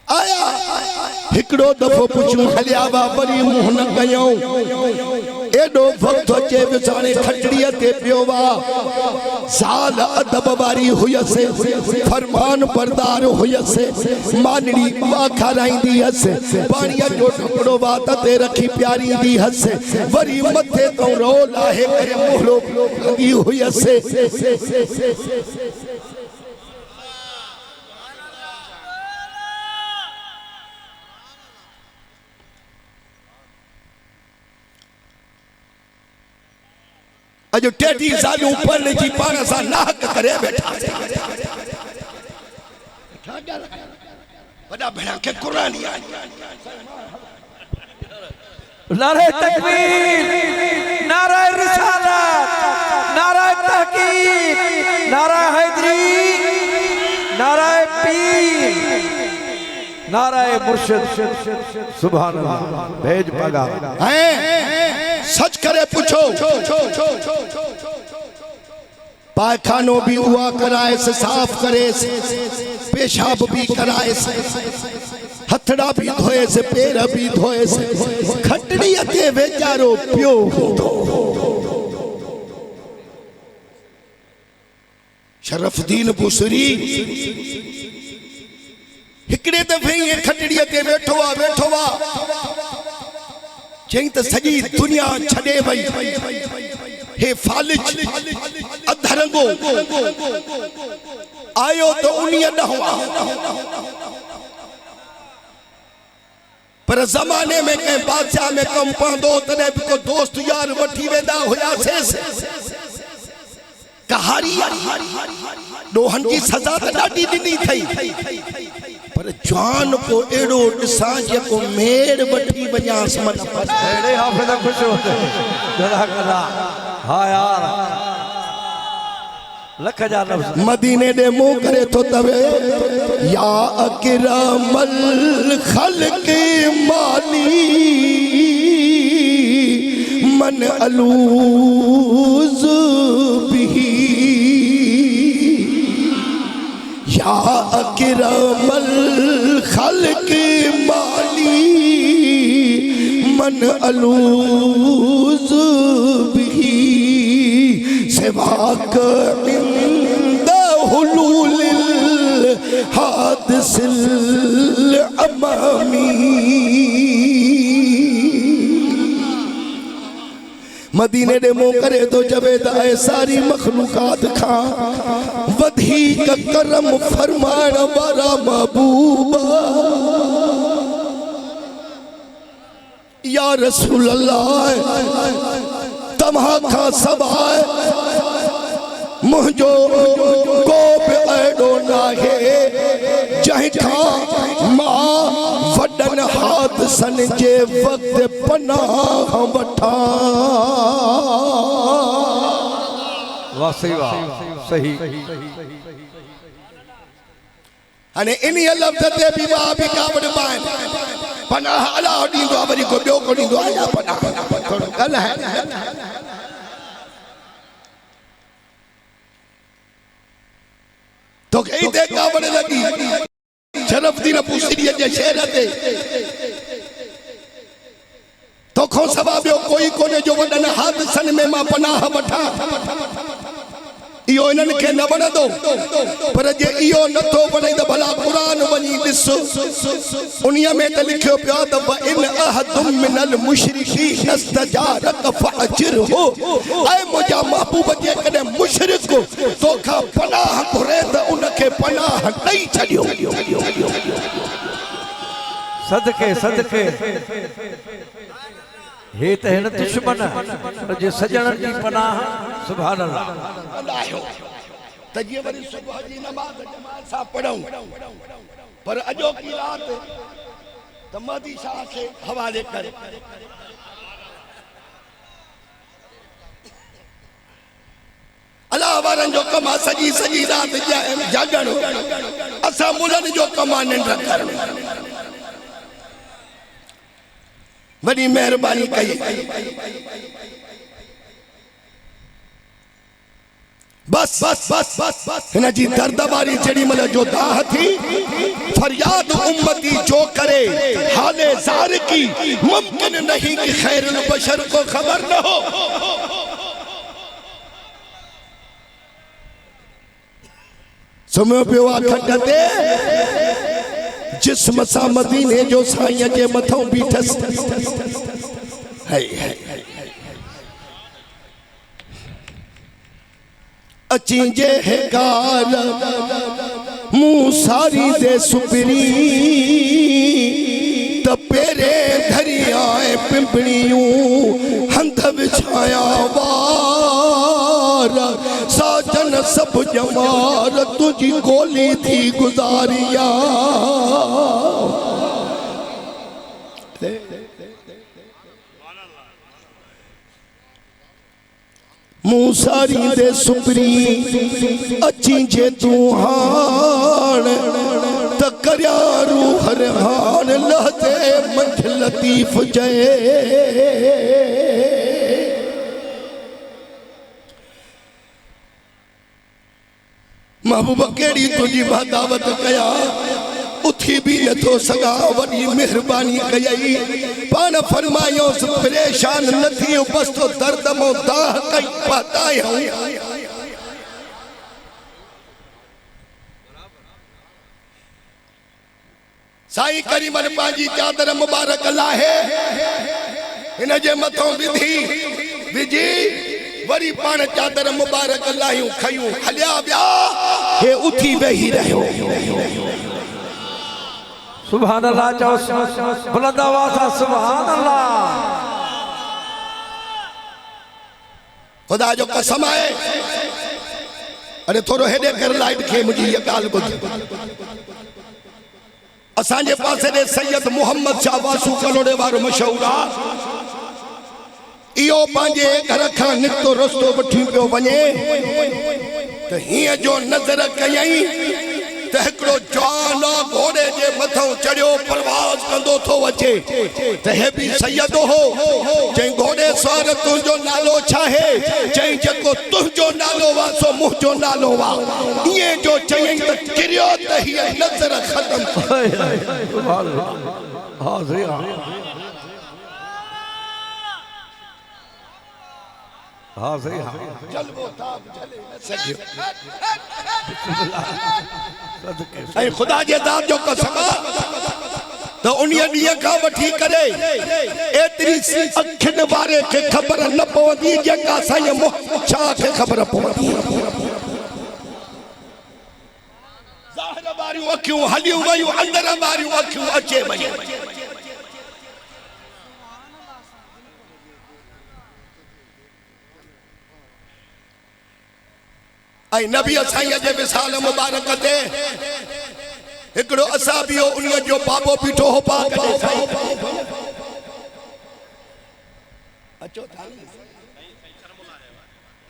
आया हिकड़ो दफ़ो पुछूं हलिया वा वरी मुंह न कयूं एडो वक्त अचे विचारे खटड़ीअ ते पियो वा साल अदब वारी हुयसि फरमान बरदार हुयसि मानड़ी वा खाराईंदी हसि पाणीअ जो ढकड़ो वात ते रखी प्यारींदी हसि वरी मथे तो रो लाहे करे मोहलो लगी हुयसि अजो टेटी सालू पन जी पाण सां नाहक करे बैठा वॾा भेणा के कुरान नारे तकबीर नारे रिसालत नारे तहकीक नारे हैदरी नारे पीर नारे मुर्शिद सुभान अल्लाह भेज पगा हैं सच करे पूछो पायखानो भी हुआ कराए से साफ करे से पेशाब भी कराए से हथड़ा भी धोए से पैर भी धोए से खटड़ी ते वेचारो पियो होंदो शरफुद्दीन बुसरी हिकड़े दफे ये खटड़ी ते बैठो आ चई त सॼी दुनिया छॾे वई हे फालिज अधरंगो आयो त उन्हीअ ॾांहुं पर ज़माने में कंहिं बादशाह में कमु पवंदो तॾहिं बि को दोस्त यार वठी वेंदा हुयासीं कहारी ॾोहनि जी सज़ा त ॾाढी ॾिनी अथई पर जवान को एड़ो ॾिसां जेको मेड़ वठी वञासि मन अहिड़े हाफ़िज़ ख़ुशि होते जज़ाकल्लाह हाँ यार लख जा लफ्ज़ मदीने दे मुंह करे तो तवे या अकरमल खल्क माली मन अलूज बिही या अकरमल खल्क माली मन अलूज बिही सिवाक इंद हुलूलिल हादिसिल अमामी मदीने दे मुंह करे तो जवेद आए सारी मखलूकात खा वधी का करम फरमान वाला महबूबा या रसूल अल्लाह तम्हा सबाए मुझो कोप एडो नाहे जहीं था मां वडन हाथ सन जे वक्त पनाह वठा वाह सही वाह सही अने इन्हीं लफ्ज़ ते भी मां भी कावड़ पाए पनाह अला ॾींदो आहे वरी को ॿियो को ॾींदो आहे या पनाह थोरो ॻाल्हि आहे तो कई ते कावड़ लगी शरफ दी न पूछड़ी जे शहर ते तो खो सवा ॿियो कोई कोने जो वॾन हादसन में मां पनाह वठा इहो इन्हनि खे न वणंदो पर जे इहो नथो वणे त भला क़ुरान वञी ॾिस उन्हीअ में त लिखियो पियो त इन अहदुम मिनल मुशरिकीन इस्तजारक फअजिरहु ऐ मुंहिंजा महबूब जेकॾहिं मुशरिक तोखां पनाह घुरे त उनखे पनाह ॾेई छॾियो सदके सदके हे त हिन दुश्मन पर जे सजणनि जी पनाह सुभान अल्लाह त जीअं वरी सुबुह जी नमाज़ जमात सां पढ़ूं पर अॼोकी राति त महदी शाह खे हवाले करे अलाह वारनि जो कम आहे सॼी सॼी राति जाॻणो असां मुलनि जो कम आहे निंड करणु वॾी महिरबानी कई बस बस बस बस बस हिन जी दर्द वारी जेॾी महिल जो दाह थी फरियाद उम्मती जो करे हाले ज़ार की मुमकिन नहीं कि खैरुल बशर को खबर न हो सुम्हियो पियो आहे खट ते जिस्म सां मदीने जो साईं जे मथां बीठसि अची जे गाल मुंह सारी दे सुपरी त पेरे धरिया पिंपड़ियूं हंध विछाया वार साजन सब जमार तुझी गोली थी गुजारिया मूसारी दे सुपरी अची जे तू हान त करया रूह रहान लहते मंझ लतीफ जय महबूबा केड़ी तुझी दावत कया उथी भी नथो सगा वडी मेहरबानी कई पान फरमायो परेशान न थियो बस तो दर्द मो दाह कई पतायो साईं करीमन पांजी चादर मुबारक लाहे इन जे मथों विधी विजी वरी पान चादर मुबारक लाहियूं खयूं हलिया विया हे उथी वेही रहियो सुभान अल्लाह चओ बुलंद आवाज़ सां सुभान अल्लाह खुदा जो कसम आहे अरे थोरो हेॾे कर लाइट खे मुंहिंजी इहा ॻाल्हि ॿुध असांजे पासे ॾे सैयद मोहम्मद शाह वासू कलोड़े वारो मशहूर आहे इहो पंहिंजे घर खां निकितो रस्तो वठी पियो वञे त हीअं जो नज़र कयई त हिकिड़ो जवान घोड़े जे मथां चढ़ियो परवाज़ कंदो थो अचे त हे बि सैयद हो। चई घोड़े सवार तुंहिंजो नालो छा आहे? चई जेको तुंहिंजो नालो वा सो मुंहिंजो नालो वा। ईअं जो चयई त किरियो त हीअ नज़र ख़तम। हाँ सही हाँ ऐं ख़ुदा जे ज़ात जो कसम त उन ॾींहं खां वठी करे एतिरी अखियुनि वारे खे ख़बर न पवंदी जेका साईं मोहम्मद खे ख़बर पवंदी। ज़ाहिर वारियूं अखियूं हलियूं वयूं, अंदर वारियूं अखियूं अचे वयूं। ऐं नबी साईं जे विसाल मुबारक ते हिकिड़ो असाबी हो, उन जो बाबो बीठो हो पाक ॾे साईं। अचो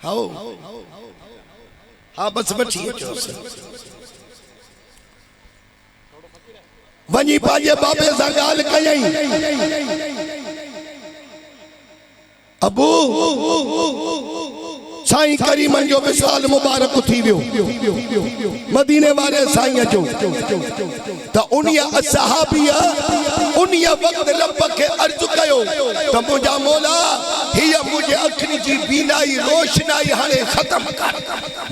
हाओ हाँ बस वठी अचो वञी पंहिंजे बाबे सां ॻाल्हि कयई। अबू साईं करीमन जो विसाल मुबारक थी वियो मदीने वाले साईं जो त उन्हीअ असहाबीअ उन्हीअ वक़्त रब खे अर्ज़ कयो त मुंहिंजा मौला हीअ मुंहिंजे अखियुनि जी बीनाई रोशनाई हाणे ख़तम कर।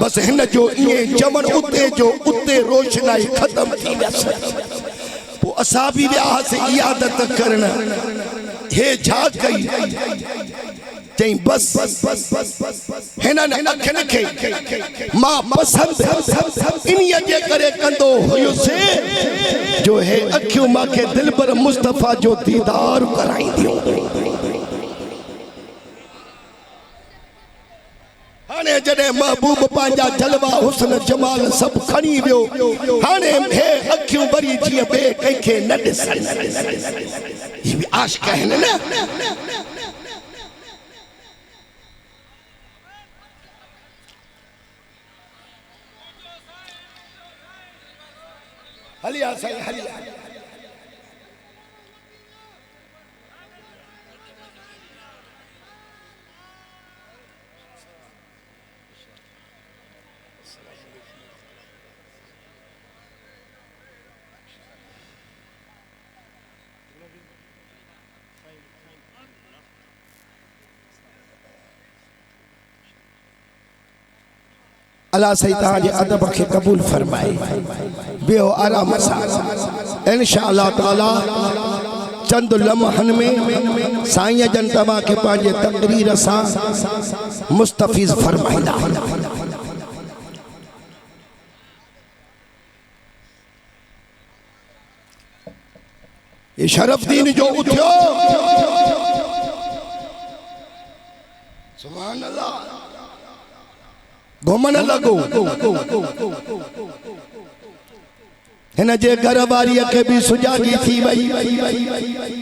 बस हिन जो ईअं चवण उते जो उते रोशनाई ख़तम थी वियसि। पोइ असां बि वियासीं इयादत करण। हे छा कई? चई बस हिननि अखियुनि खे मां पसंदि इन्हीअ जे करे कंदो हुयुसि जो हे अखियूं मूंखे दिलबर मुस्तफ़ा जो दीदार कराईंदियूं। हाणे जॾहिं महबूब पंहिंजा जलवा हुस्न जमाल सभु खणी वियो, हाणे हे अखियूं वरी जीअं ॿिए कंहिंखे न ॾिसनि। ही बि आशिक़ आहिनि न। हलिया साईं हलिया। अल्लाह सही तव्हांजे अदब खे क़बूल फरमाए। बियो आराम सां इंशाअल्लाह ताला चंद लम्हनि में साईं जन तव्हांखे पंहिंजे तक़रीर सां मुस्तफ़ीज़ फरमाईंदा। ये शरफ़दीन जो उथियो सुभान अल्लाह घुमण लॻो। हिन जे घर वारीअ खे बि सुजागी थी वई।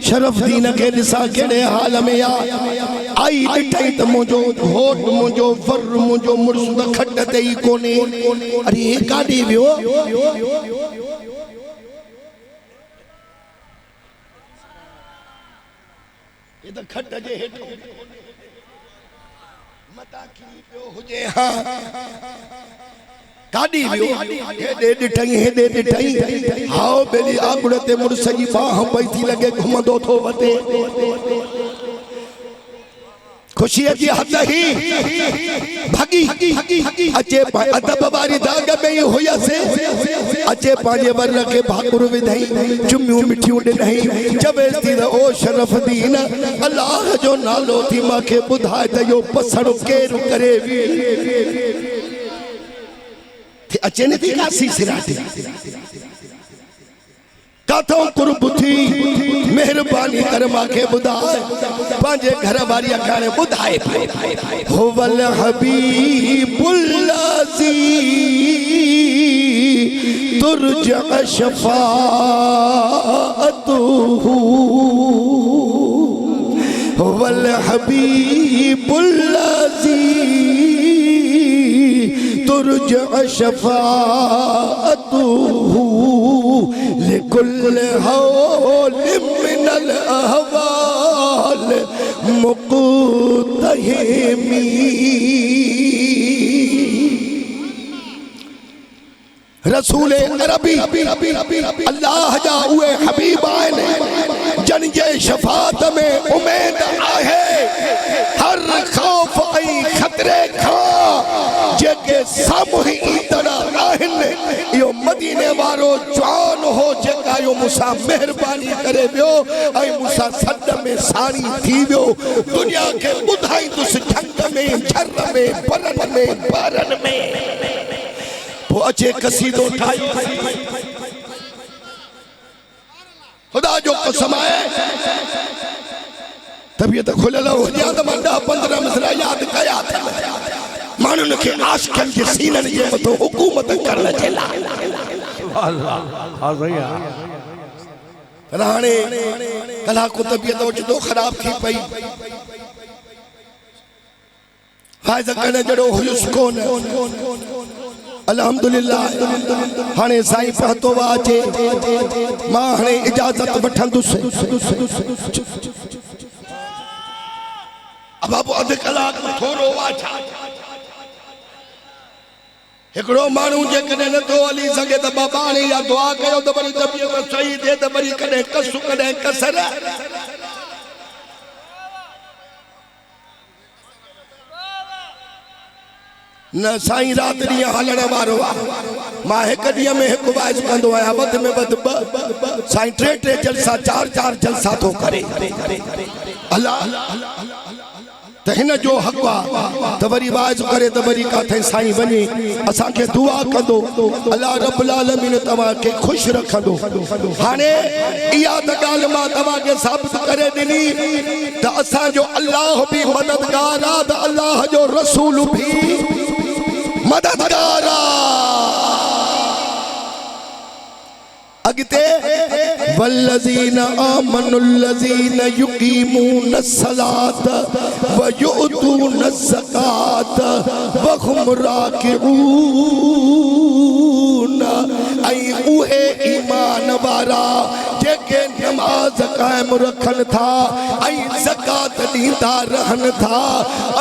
शरफ़दीन खे ॾिसां कहिड़े हाल में आई ॾिठई त मुंहिंजो घोट मुंहिंजो वर मुंहिंजो मुड़ुस त खट ते ई कोन्हे। अरे हे काॾे वियो? हे त खट जे हेठो मता की पियो हुजे। हाँ काॾी वियो? हेॾे ॾिठई हेॾे ॾिठई। हाओ बेली आगुड़ ते मुड़ुस जी बाह पई थी लॻे घुमंदो थो वञे। ख़ुशीअ जी हद ही भगी अचे अदब वारी दाग में ही हुयसि। अचे पंहिंजे वर खे भाकुर विधई चुमियूं मिठियूं ॾिनई। चवेसि थी त ओ शरफ़दीन अल्लाह जो नालो थी मूंखे ॿुधाए त इहो पसड़ केरु करे अचे नथी का सिसराटी काथों कुर्ब थी मेहरबानी कर मूंखे ॿुधाए। पंहिंजे घर वारी अखाणे ॿुधाए हुवल हबीबुल लज़ी तुरजा शफ़ाअतुहु वल हबीबुल्लज़ी तुरजा शफ़ाअतुहु लिकुल्ल हौल मिनल अहवाल मुक़तहिमी। रसूल अरबी अल्लाह जा उहे हबीब आहिनि जन जे शफ़ाअत में उमेद आहे हर ख़ौफ ऐं ख़तरे खां जेके साम्हूं ई ईंदड़ आहिनि। इहो मदीने वारो जवान हो जेका इहो मूंसां महिरबानी करे वियो ऐं मूंसां सॾ में साड़ी थी वियो। दुनिया खे ॿुधाईंदुसि झंग में झर में बरन में ॿारनि में वो अचे कसीदो ठाई खुदा जो कसम है तबीयत खुलियल हो याद मां 10-15 मिसरा याद कया था माण्हुनि खे आशिक़नि जे सीननि जे मथां हुकूमत करण जे लाइ। हाणे कला को तबीयत ओचितो ख़राब थी पई फ़ाइज़ कने जड़ो हुयुस कोन अल्हम्दुलिल्लाह। हाणे साईं पहुतो अचे मां हाणे इजाज़त वठंदुसि। बाबू अध कलाक में थोरो वाछा हिकिड़ो माण्हू जेकॾहिं नथो हली सघे त बाबा हाणे या दुआ कयो त वरी तबियत सही थिए त वरी कॾहिं कसु कॾहिं कसर। न साईं रात ॾींहुं हलण वारो आहे। मां हिकु ॾींहं में हिकु वाइस कंदो आहियां वध में वध 2 साईं 3 जलसा 4 जलसा थो करे। अल्लाह त हिन जो हक़ आहे त वरी वाइस करे त वरी काथे साईं वञे असांखे दुआ कंदो अल्लाह रब्बुल आलमीन तव्हांखे ख़ुशि रखंदो। हाणे इहा त ॻाल्हि मां तव्हांखे साबित करे ॾिनी त असांजो अल्लाह बि मददगार आहे त अल्लाह जो रसूल बि मददगार अगते वल्लज़ीना आमनुल्लज़ीना युकीमूना सलात व युअतूना ज़कात व हुम राकिऊन। ऐं उहे ईमान वारा जेके नमाज कायम रखन था ऐं ज़कात ॾींदा रहन था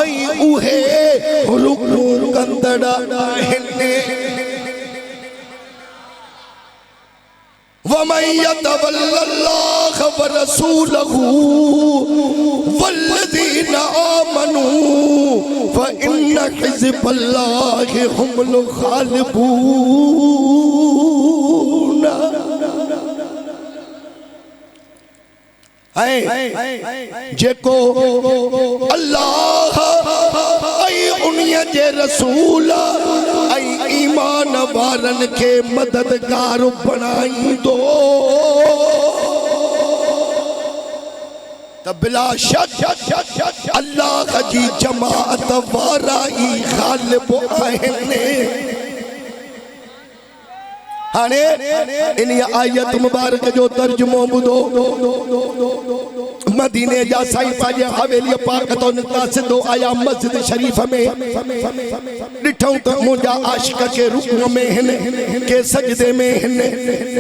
ऐं उहे रुकू कंदड़ आहिनि। वमन यतवल्लल्लाह व रसूलहु वल्लज़ीना आमनू फइन्न हिज़्बल्लाहि हुमुल गालिबून। जेको अल्लाह ऐं उन्हीअ जे रसूल ऐं ईमान वारनि खे मददगार बणाईंदो त बिला शक अल्लाह जी जमाअत वारा ई गालिब आहिनि। हाणे इन आयत मुबारक जो तर्जुमो ॿुधो। मदीने जा साईं पंहिंजे हवेली पाक तो निकिता सिधो आया मस्जिद शरीफ में ॾिठऊं त मुंहिंजा आशिक़ के रुकू में हिन के सजदे में हिन।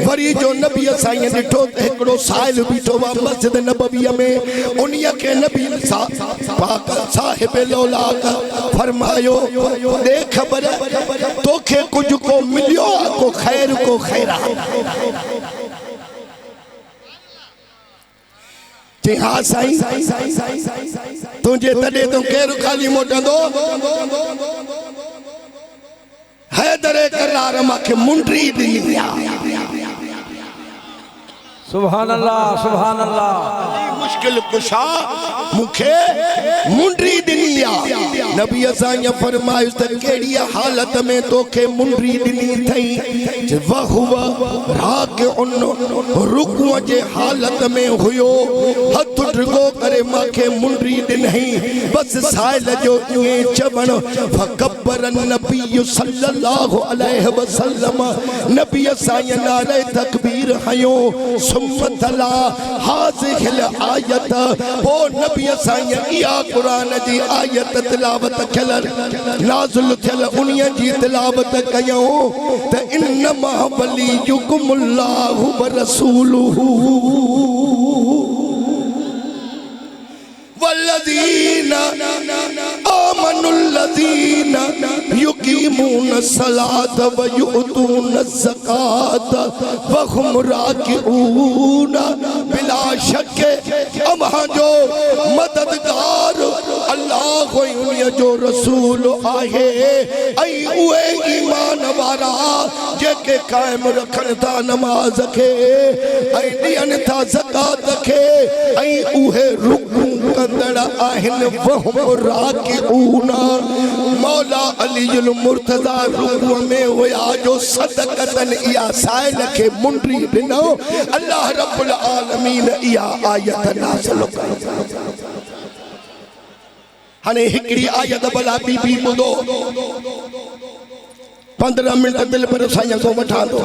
वरी जो नबी साईं ॾिठो त हिकिड़ो साहिल बीठो आहे मस्जिद नबवीअ में उन्हीअ खे नबी पाक साहिब लौलाक फरमायो दे ख़बर तोखे कुझु को मिलियो को ख़ैर को खैरा। हाँ साईं तुझे तॾे तो केरु खाली मोटंदो हैदर करार मांखे मुंडरी ॾिनी आहे। सुभान अल्लाह सुभान अल्लाह। मुश्किल कुशा मुखे मुंडरी ॾिनी आहे। नबी साईं फरमायो त कहिड़ी हालत में तोखे मुंडरी ॾिनी अथई वहुवा राकिउन रुकूअ जे हालत में हुयो हथ ढिघो करे मांखे मुंडरी ॾिनई। बस साहिल जो ईअं चवण फकबर नबी सल्लल्लाहु अलैहि वसल्लम नबी साईं नारे तकबीर हयो सुम्मतला हाज़िहिल आयत ओ नबी साईं इया कुरान जी आयत तिलावत कयल नाज़िल थियल उन्हीअ जी तिलावत कयूं त इन्नमा वलियुकुमुल्लाहु व रसूलुहु वल्लज़ीन आमनुल्लज़ीन युकीमून सलात व युतून ज़कात व हुम राकिऊन बिला शक अमां जो मददगार अल्लाह उन्हीअ जो रसूल आहे ऐं उहे ईमान वारा जेके क़ाइम रखनि था नमाज़ खे ऐं ॾियनि था ज़कात खे ऐं उहे रुकू कंदड़ आहिनि वहुम राकिऊन मौला अलीउल मुर्तज़ा रुकूअ में हुया जो सदक़तन इहा साइल खे मुंडी ॾिनो अल्लाह रब्बुल आलमीन इहा आयत नाज़िल कई हाणे हिकिड़ी आयत भला बीबी ॿुधो 15 मिंट दिल पर साईं को वठां थो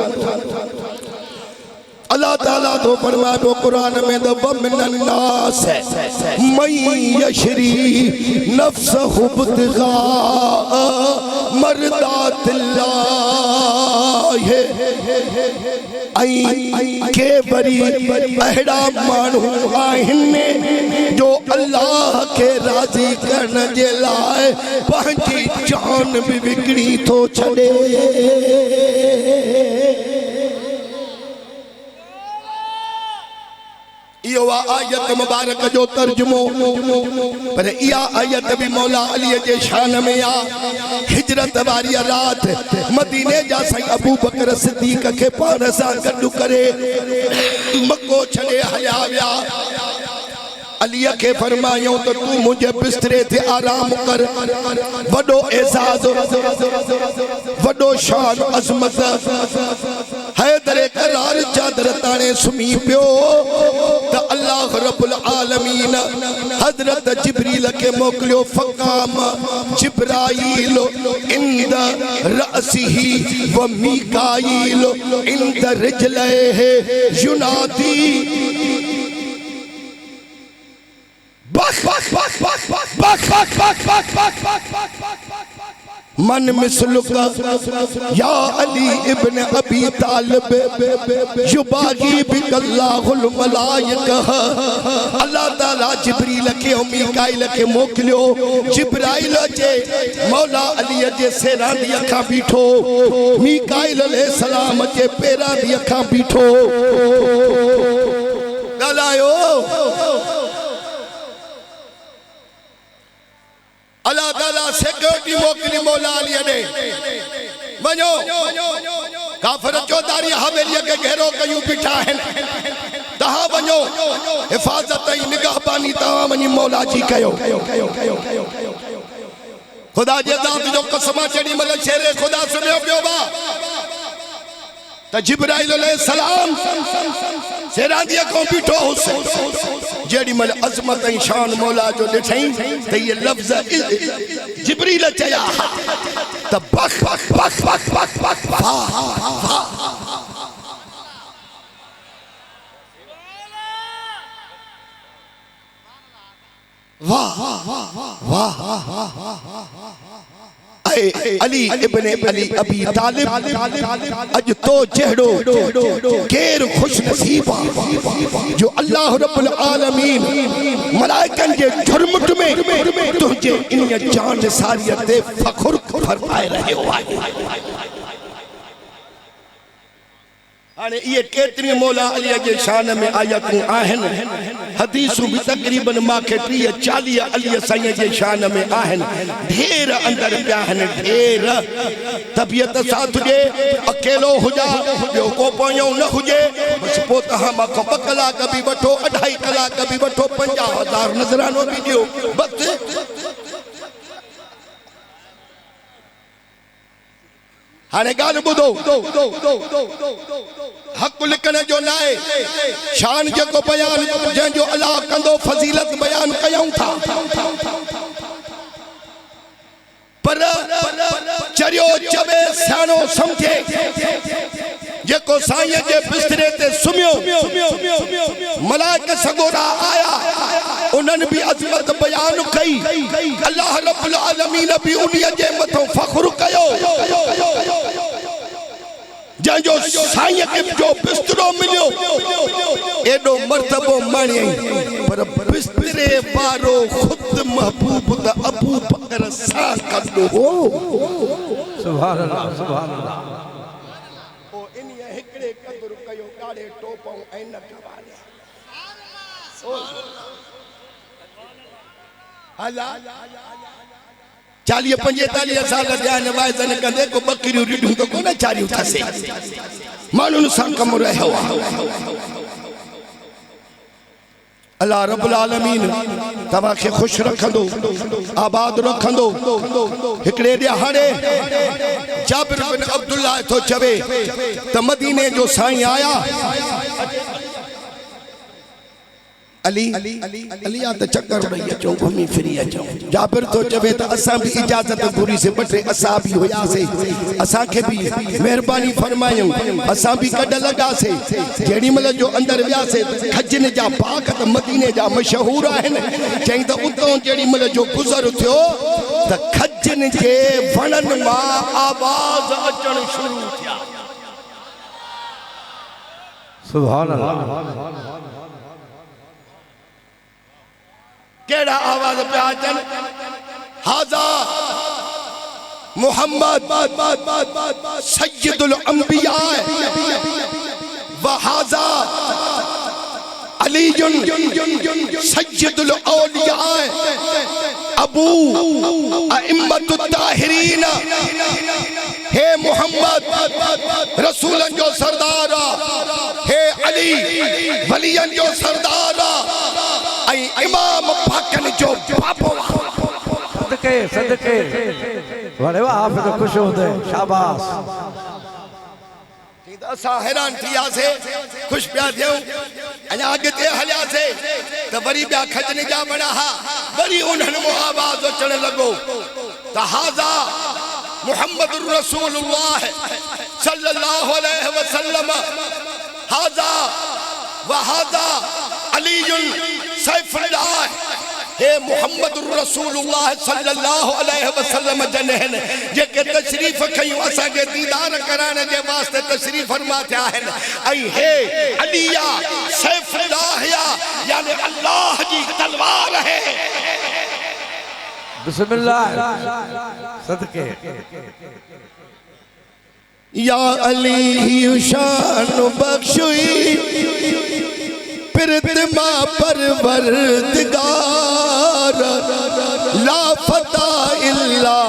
अल्लाह ताला तो फरमाए तो कुरान में द वमिनन नास मई यशरी नफ्सहु बिगा मरदातिल्लाह आई के बरी अहिड़ा माण्हू आहिनि जो अल्लाह के राज़ी करण जे लाइ पंहिंजी जान बि विकिणी थो छॾे इहो आयत मुबारक जो तर्जुमो पर इहा आयत भी मौला अली जे शान में आ हिजरत वारी रात मदीने जा साईं अबू बकर सिद्दीक के पाण सां गॾु करे मक्को छॾे हलिया विया अली के फरमायो तो तू मुझे बिस्तरे ते आराम कर वडो एजाज वडो शान अजमत हैदरे करार चादर ताने सुमी पियो त अल्लाह रब्बुल आलमीन हजरत जिब्रील के मोकलियो फकाम जिब्राईल इंद रअसिही व मीकाईल इंद रिजलैहि युनादी मन मिसलुक या अली इब्न अबी तालिब युबागी बिकल्लाहुल मलाइका अल्लाह ताला जिब्रील के और मीकाईल के मोकलियो जिब्राईल जे मौला अली जे सेरा दी अखा बीठो मीकाईल अलैहि सलाम जे पेरा दी अखा बीठो ॻाल्हायो अल्लाह ताला सिक्योरिटी मोकली मौला अली ॾे वञो काफिर चौधारी हवेली के घेरो कयूं बीठा आहिनि तव्हां वञो हिफ़ाज़त ऐं निगहबानी तव्हां वञी मौला जी कयो खुदा जे ज़ात जो कसम चढ़ी मल शेर खुदा सुनियो पियो बा त जिब्राईल अलैहिस्सलाम शेरांदी अखों बीठो हुसि जेडी मल अज़मत ऐं शान मौला जो ॾिठई त ये लफ़्ज़ जिब्रील चया त बख बख बख बख बख बख वाह वाह अली इब्न अली अबी तालिब अज तो जहड़ो केर खुश नसीब जो अल्लाह रब्बुल आलमीन मलाइकन के झुरमुट में तुझे इन जान सारियत ते फखुर फरमाए रहे हो हाणे ये केतरी मौला अली जे शान में आयतूं आहिनि हदीसूं भी तकरीबन माखे 30-40 अली साईं जे शान में आहिनि ढेर अंदर पिया आहिनि ढेर तबियत साथ जे अकेलो हुजा ॿियो को पोयों न हुजे बस पोइ तव्हां मां 2 कलाक भी वठो 2.5 कलाक भी वठो 50,000 नज़रानो भी ॾियो बस हाणे ॻाल्हि ॿुधो हक़ लिखण जो नाहे शान जेको बयान जंहिंजो अलाह कंदो फज़ीलत बयान कयूं था पर चरियो चवे सियाणो समझे जेको साईं जे बिस्तरे ते सुमियो मलाइक सगोरा आया उन्हनि भी अज़मत बयान कई अल्लाह रब्बुल आलमीन भी उन्हीअ जे मथो फख्र कयो जो साईं खे जो बिस्तरो मिलियो एडो मर्तबो माणी पर बिस्तरे वारो खुद महबूब द अबू बकर सा कदो हो सुभान अल्लाह सुभान अल्लाह ओ इन्हीअ हिकड़े कदर कयो ॾाढे टोपऊं ऐं न कवाले हला 40-45 साल ध्यान वाइज़न कंदे को बकरियूं रीढूं तो कोन चारियूं थसे माण्हुनि सां कमु रहियो आहे अल्लाह रब्बुल आलमीन तव्हां खे ख़ुशि रखंदो आबाद रखंदो हिकिड़े ॾींहुं हाणे जाबिर बिन अब्दुल्लाह थो चवे त मदीने जो साईं आया अली आ त चक्कर ॾेई अचूं घुमी फिरी अचूं जाबिर थो चवे त असां बि इजाज़त घुरीसीं ॿ टे असां बि हुयासीं असांखे बि महिरबानी फरमायूं असां बि कढ लॻासीं जेॾी महिल जो अंदरि वियासीं खजनि जा बाग़ त मदीने जा मशहूर आहिनि चई त उतां जेॾी महिल जो गुज़र थियो त खजनि जे वणनि मां आवाज़ अचणु शुरू थिया सुभान अल्लाह केड़ा आवाज पे आजन हाजा मोहम्मद सय्यदुल अंबिया व हाजा अलीजुन सय्यदुल औलिया अबू अइम्मतुत ताहिरीन हे मोहम्मद रसूलन जो सरदार हे अली वलियन जो सरदार इमाम पाकन जो बाबो सदके सदके वड़े वाह आप तो खुश होते शाबाश असां हैरान थियासे खुश पिया थियूं अञा अॻिते हलियासे त वरी ॿिया खजनि जा वण हा वरी उन्हनि मां आवाज़ अचणु लॻो त हाज़ा मुहम्मदुर रसूलुल्लाह सल्लल्लाहु अलैहि वसल्लम हाज़ा व हाज़ा अलीयुन सैफुल्लाह हे मुहम्मदुर रसूलुल्लाह सल्लल्लाहु अलैहि वसल्लम जन जेके तशरीफ कयूं असां के दीदार कराने जे वास्ते तशरीफ फरमा थिया आहिनि ऐं हे अलिया सैफुल्लाह यानी अल्लाह जी तलवार है बिस्मिल्लाह सदके या अली शान बख्शुई प्रितमा परवरदिगार ला फता इल्ला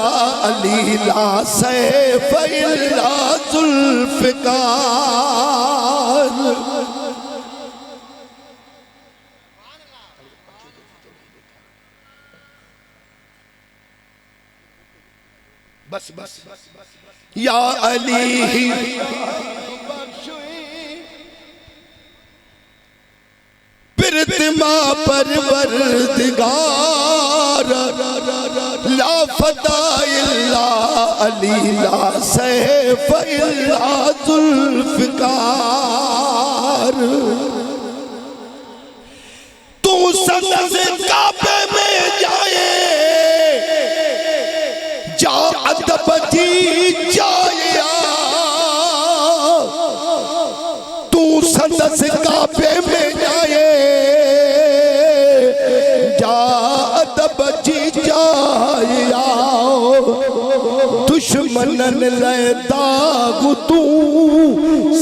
अली ला सैफ इल्ला जुल्फिकार बस बस या अली प्रितमा परवरदिगार ला फता इल्ला अली ला सैफ इल्ला जुल्फिकार तू सनज़ काबे में जाए जा अदब जी जाया तू सनज़ काबे में जाए जा अदब जी जाया दुश्मनन ले दाग तू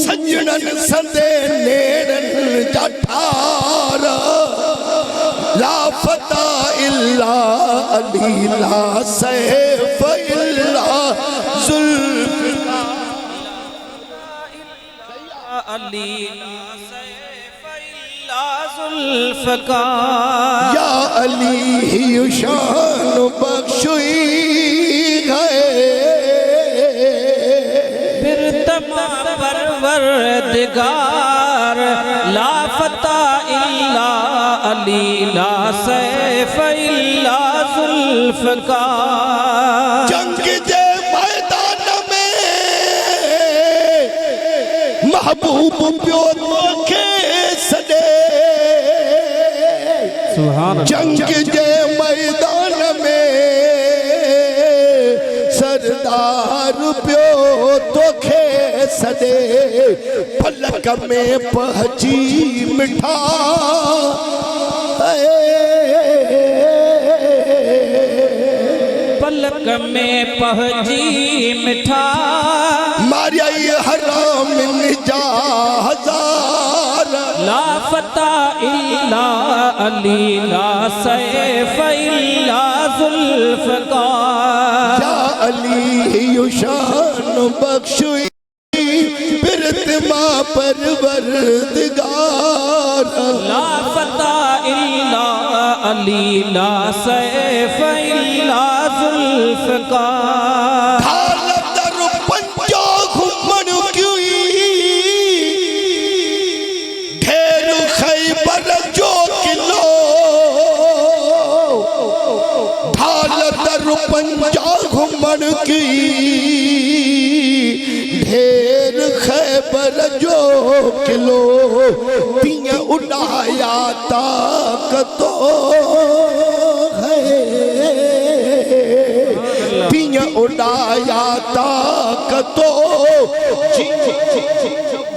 सजनन संदे नेड़न जठार ला फता इल्ला अली ला सैफ इल्ला जुल्फिकार अली ला सैफ इल्ला जुल्फिकार या अली शान बख्शुई गए प्रितमा परवरदिगार ला फता इल्ला अली ला सैफ इल्ला जुल्फिकार जंग जे मैदान में महबूब पियो तोखे सॾे जंग जे मैदान में सरदार पियो तोखे सॾे पलक में पहुची मिठा पलक में पहुंची मिठा मारिया हराम निजा हजार ला फता इल्ला अली ला सैफ इल्ला जुल्फकार या अली शान बख्शुई बिरतमा परवरदिगार ला फता इल्ला अली ला सैफ इल्ला जुल्फकार दर पंजो घुमन क्योई ढेर खैबर जो किलो ढाल दर पंजो घुमन की ढेर खैबर जो किलो तीअं उड़ाया ताकतो है तीअं उड़ाया ताकतो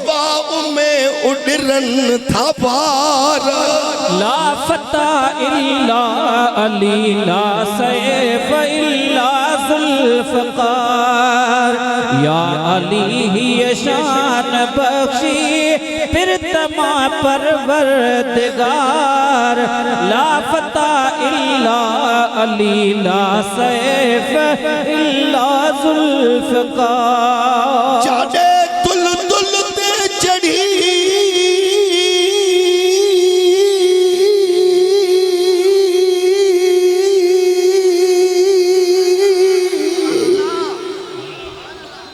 बाब में उड़रन था पार ला फता इल्ला अली ला सैफ इल्ला जुल्फकार या अली ही शान बख्शी प्रितमा परवरदिगार ला फता इल्ला अली ला सैफ इल्ला जुल्फकार जाने तुल तुल ते चढ़ी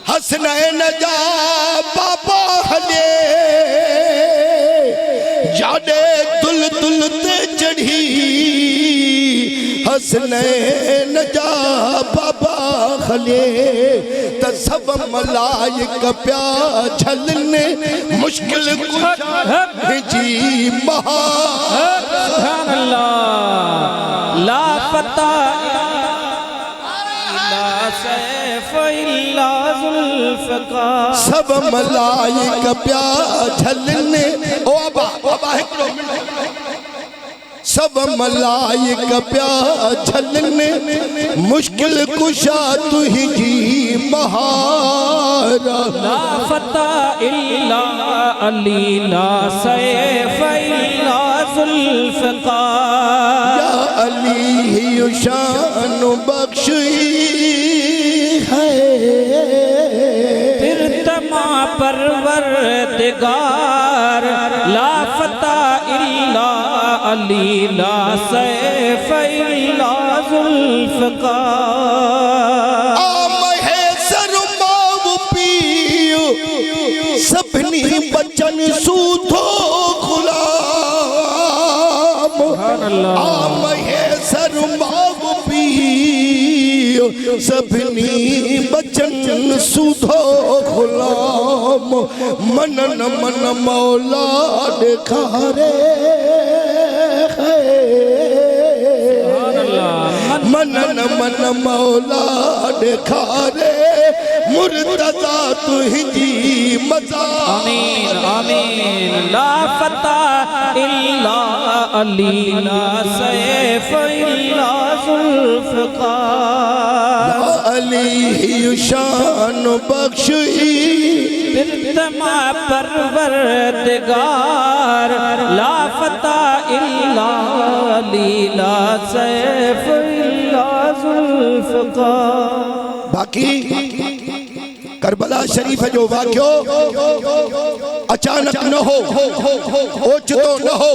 हसनैन जा बाबा हले जाने तुल तुल ते चढ़ी हसनैन जा बाबा हले त सब मलाइक प्या झलने मुश्किल जी महा सुभान अल्लाह ला फता इल्ला सैफ इल्ला जुल्फकार सब मलाइक प्या झलने ओ बाबा हिकिड़ो मिनट सब मलाइक प्या झलने मुश्किल कुशा तुंहिंजी महारा ला फता इल्ला अली ला सैफ इल्ला जुल्फकार या अली शान बख्शी है प्रितमा परवरदिगार ला फता इल्ला अली ला सैफ इल्ला जुल्फकार सभनी बचन सूधो गुलाम आम है सरमाव पियो सभनी बचन सूधो गुलाम मनन मन मौला ॾेखारे मनन मन मौला ॾेखारे मुर्तज़ा तुंहिंजी मज़ा आमीन आमीन ला फता इल्ला अली ला सैफ इल्ला जुल्फकार अली शान बख्शी प्रितमा परवरदिगार ला फता इल्ला अली ला सैफ इल्ला जुल्फकार बाकी करबला शरीफ जो वाक्यो अचानक न हो ओचितो न हो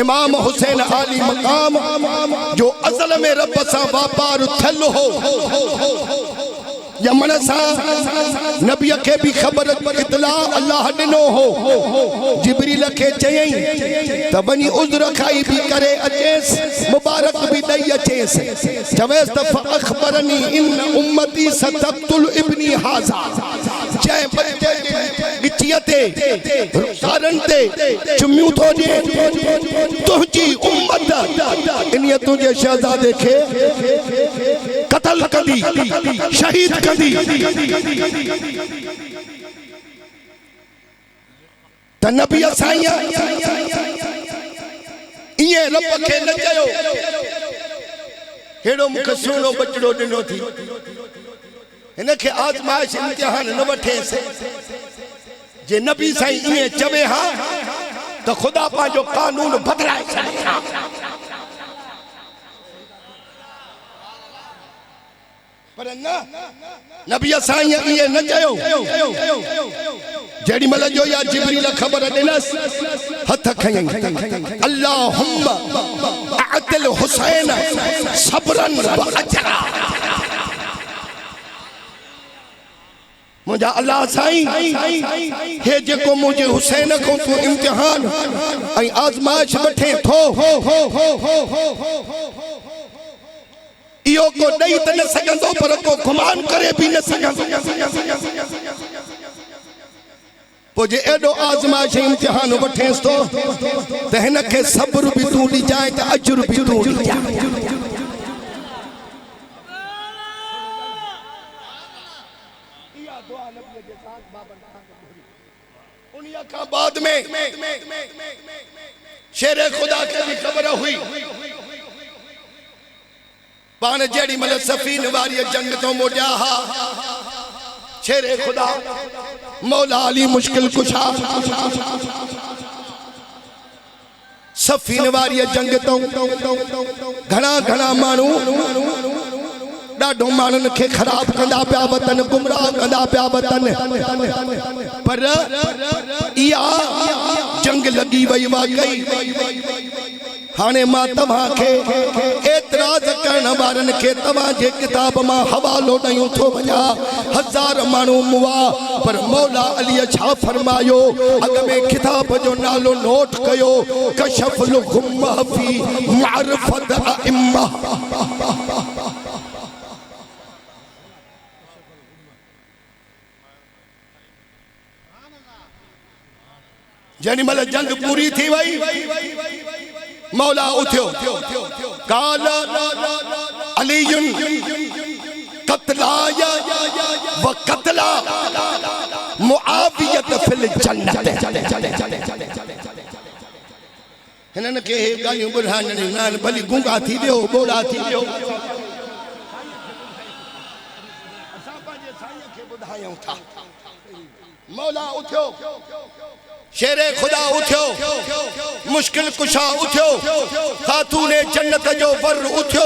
इमाम हुसैन आली मकाम जो अज़ल में रब सां वापार थियल हो जमन सा नबी के भी खबर इतला अल्लाह दिनो हो जिब्रील के चयई त बनी उज़्र खाई भी करे अचेस मुबारक भी दई अचेस चवेस त अखबरनी इन उम्मती सतक्तुल इब्नी हाजा जय बच्चे गिचियते रुसारन ते चुम्यू तो जे तुझी उम्मत इनिय तुझे शहजादे के कत्ल कदी शहीद कदी त नबी साईं इए रब के न चयो हेड़ो मुख सोनो बचड़ो दिनो थी इनके आजमाइश इम्तिहान न वठेस जे नबी साईं इए चवे हा तो खुदा पांजो कानून बदलाए छड़े पर ना नबी साईं इए न चयो जेडी मल जो या जिब्रील खबर दिनस हथ खयई अल्लाहुम्मा अअतिल हुसैन सब्रन व अजरा मुझा अल्लाह साईं हे जेको मुझे हुसैन को तू इम्तिहान आई आजमाइश वठे थो इहो को ॾेई त न सघंदो पर को गुमान करे भी न सघंदो पोइ जे एॾो आज़माइश इम्तिहान वठेसि थो त हिन खे सब्र बि तूं ॾिजांइ त अजुर बि तूं ॾिजांइ उन्हीं का बाद में शेरे खुदा के भी खबर हुई पान जेड़ी मल सफीन वारी जंग तो मोड़िया हा शेरे खुदा मौला अली मुश्किल कुशा सफीन वारी जंग तो घना घना मानू डाडो मानन के खराब कंदा पिया वतन गुमराह कंदा पिया वतन पर इया जंग लगी वई वाकई हाने मां तव्हां के एतराज करण वारन के तव्हां जे किताब मां हवालो ॾयूं थो वञा हजार माण्हू मुआ पर मौला अली छा फरमायो अग में किताब जो नालो नोट कयो कशफुल गुम्मा फी मारिफत अइम्मा जनी मल जंग पूरी थी वई मौला उठ्यो काल अलीयुन कत्लाया व कत्ला मुआवियत फिल जन्नत हिनन के हे गालियों बुढ़ान नान भली गुंगा थी दियो बोड़ा थी दियो असा पाजे साईं के बुधायूं था मौला उठ्यो शेरे खुदा उठ्यो मुश्किल कुशा उठ्यो खातूने जन्नत जो वर उठ्यो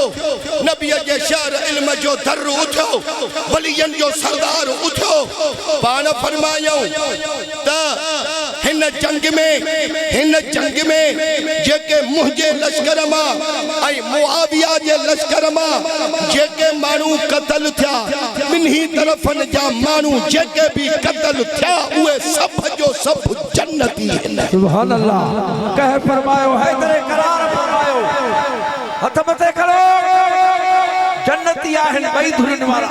नबी जे शहर इल्म जो दर उठ्यो वलियन जो सरदार उठ्यो पान फरमायो त हिन जंग में जेके मुझे लश्कर मां आई मुआविया जे लश्कर मां जेके मानू कत्ल थिया बिन्ही तरफन जा मानू जेके भी कत्ल थिया उए सब जो सब जन्नती है सुभान अल्लाह कह फरमायो है तेरे करार फरमायो हथ मथे करो जन्नती आहन बई धुरन वाला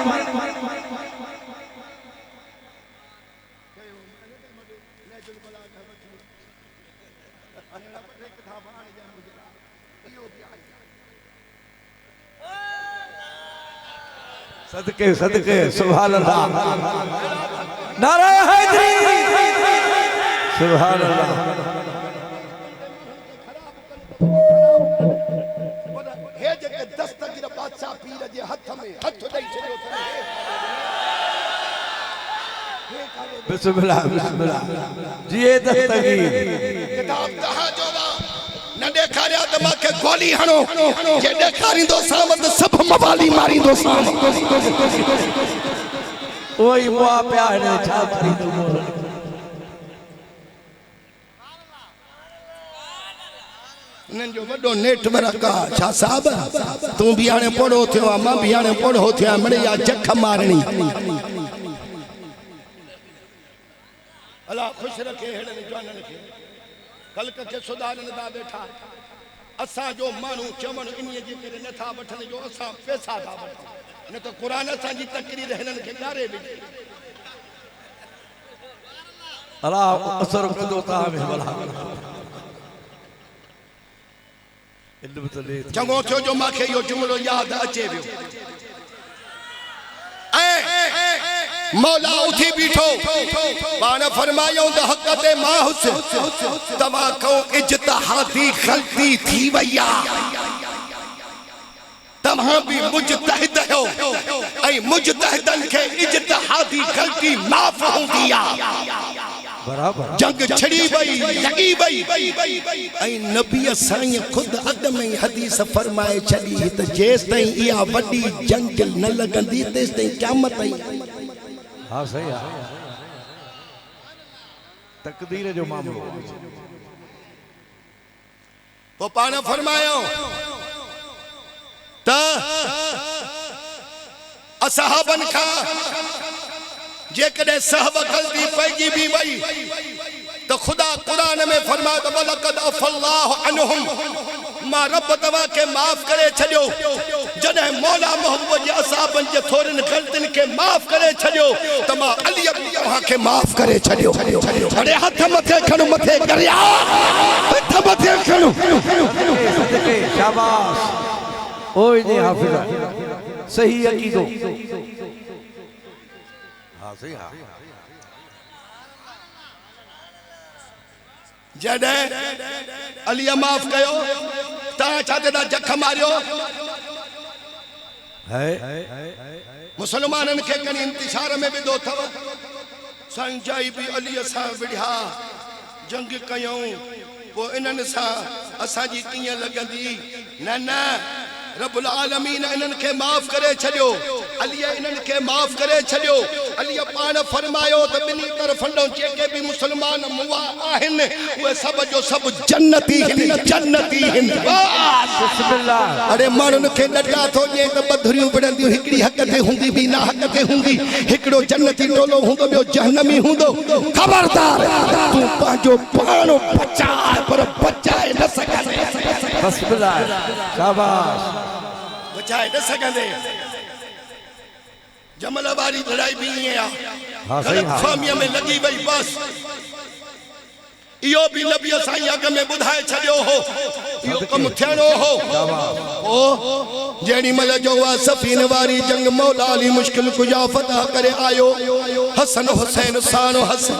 सदके सदके सुभान अल्लाह नारा हैदरी सुभान अल्लाह हे जेके दस्तगीर बादशाह पीर जे हथ में हथ दई छयो बिस्मिल्लाह बिस्मिल्लाह जिए दस्तगीर किताब कहा जोवा न देखारिया त माके गोली हणो जे देखारिंदो सामत सब मवाली मारिंदो साम ओई मुआ प्यार ने छा करी तो मोर उन्हनि जो वॾो नेटवर्क आहे छा साहब तूं बि हाणे पढ़ो थियो आहे मां बि हाणे पढ़ो थिया मिड़ई आहे जख मारणी अल्लाह ख़ुशि रखे हेड़नि जवाननि खे कल्क खे सुधारनि था वेठा असांजो माण्हू चवणु इन्हीअ जे करे नथा वठनि जो असां पैसा था वठूं न त क़ुर असांजी तकरीर हिननि खे ॾारे विझे अल्लाह असर कंदो तव्हां में भला चङो थियो जो मूंखे इहो जुमिलो यादि अचे वियो मौला उठी बीठो पाण फरमायो त हक़ ते माहुस तव्हां को इज्तिहादी ग़लती थी वई आहे तव्हां भी मुजतहिद हो ऐं मुजतहिदन खे इज्तिहादी ग़लती माफ़ हूंदी आहे बराबर जंग छड़ी वई लगी वई ऐं नबी साईं खुद अद में हदीस फरमाए छड़ी त जेस ताईं इहा वडी जंग न लगंदी तेस ताईं क़यामत आई हाँ सही है तकदीर जो मामलो वो पाना फरमायो त असहाबन का जेकॾहिं सहब गलती पइजी भी वई तो खुदा कुरान में फरमायो त वलक़द अफ़ल्लाहु अन्हुम मां रब तव्हां के माफ़ करे छॾियो जॾहिं मौला मोहम्मद जे असहाबन जे थोरनि ग़लतियुनि के माफ़ करे छॾियो त मां अली तव्हां के माफ़ करे छॾियो अरे हथ मथे खणो मथे करिया हथ मथे खणो शाबाश ओए ने हाफिज़ सही अकीदो हाँ सही हाँ जॾहिं अलीअ माफ़ कयो तव्हां छा ते जख मारियो है मुसलमाननि खे कनी इंतिशार में विधो अथव साईं जाई बि अलीअ सां विढ़िया जंग कयूं पोइ इन्हनि सां असांजी कीअं लॻंदी न न रब्बुल आलमीन इन्हनि खे माफ़ करे छॾियो अलीअ इन्हनि खे माफ़ करे छॾियो अलीअ पाण फरमायो त ॿिन्ही तरफ़नि जेके बि मुसलमान मुआ आहिनि उहे सभ जो सभु जन्नती आहिनि बिस्मिल्लाह अरे माण्हुनि खे ॾटा थो ॾिए त बधरियूं विढ़ंदियूं हिकिड़ी हक़ ते हूंदी ॿी ना हक़ ते हूंदी हिकिड़ो जन्नती टोलो हूंदो ॿियो जहन्नमी हूंदो खबरदार तूं पंहिंजो पाण बचाए पर बचाए न सघंदे बिस्मिल्लाह शाबाश बचाए न सघंदे जमल वारी लड़ाई भी ईअं आहे हाँ सही हाँ ग़लतफ़हमीअ में लॻी वई बस इहो भी नबी साईं अॻ में ॿुधाए छॾियो हो इहो कमु थियणो हो ओ जेॾी महिल जो आहे सफ़ीन वारी जंग मौला अली मुश्किल कुजा फतह करे आयो हसन हुसैन सानो हसन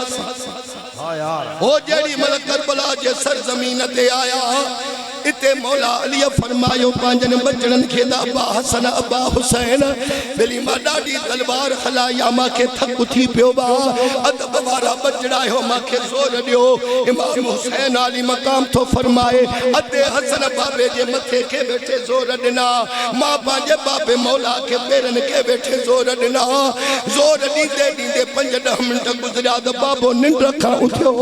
हाँ यार ओ जेॾी महिल करबला जे सरज़मीन ते आया इते मौला अली फरमायो पांजन बचड़न के अब्बा हसन अब्बा हुसैन बेली मां ॾाढी तलवार हलाया मांखे थक थी पियो बा अदब वारा बचड़ायो मांखे ज़ोर ॾियो इमाम हुसैन आली मकाम तो फरमाए अदे हसन बाबे जे मथे के बैठे ज़ोर ॾिना मां पंहिंजे बाबे मौला के पेरन के बैठे ज़ोर ॾिना ज़ोर ॾींदे ॾींदे 5-10 मिंट गुज़रिया त बाबो निंड खां उथियो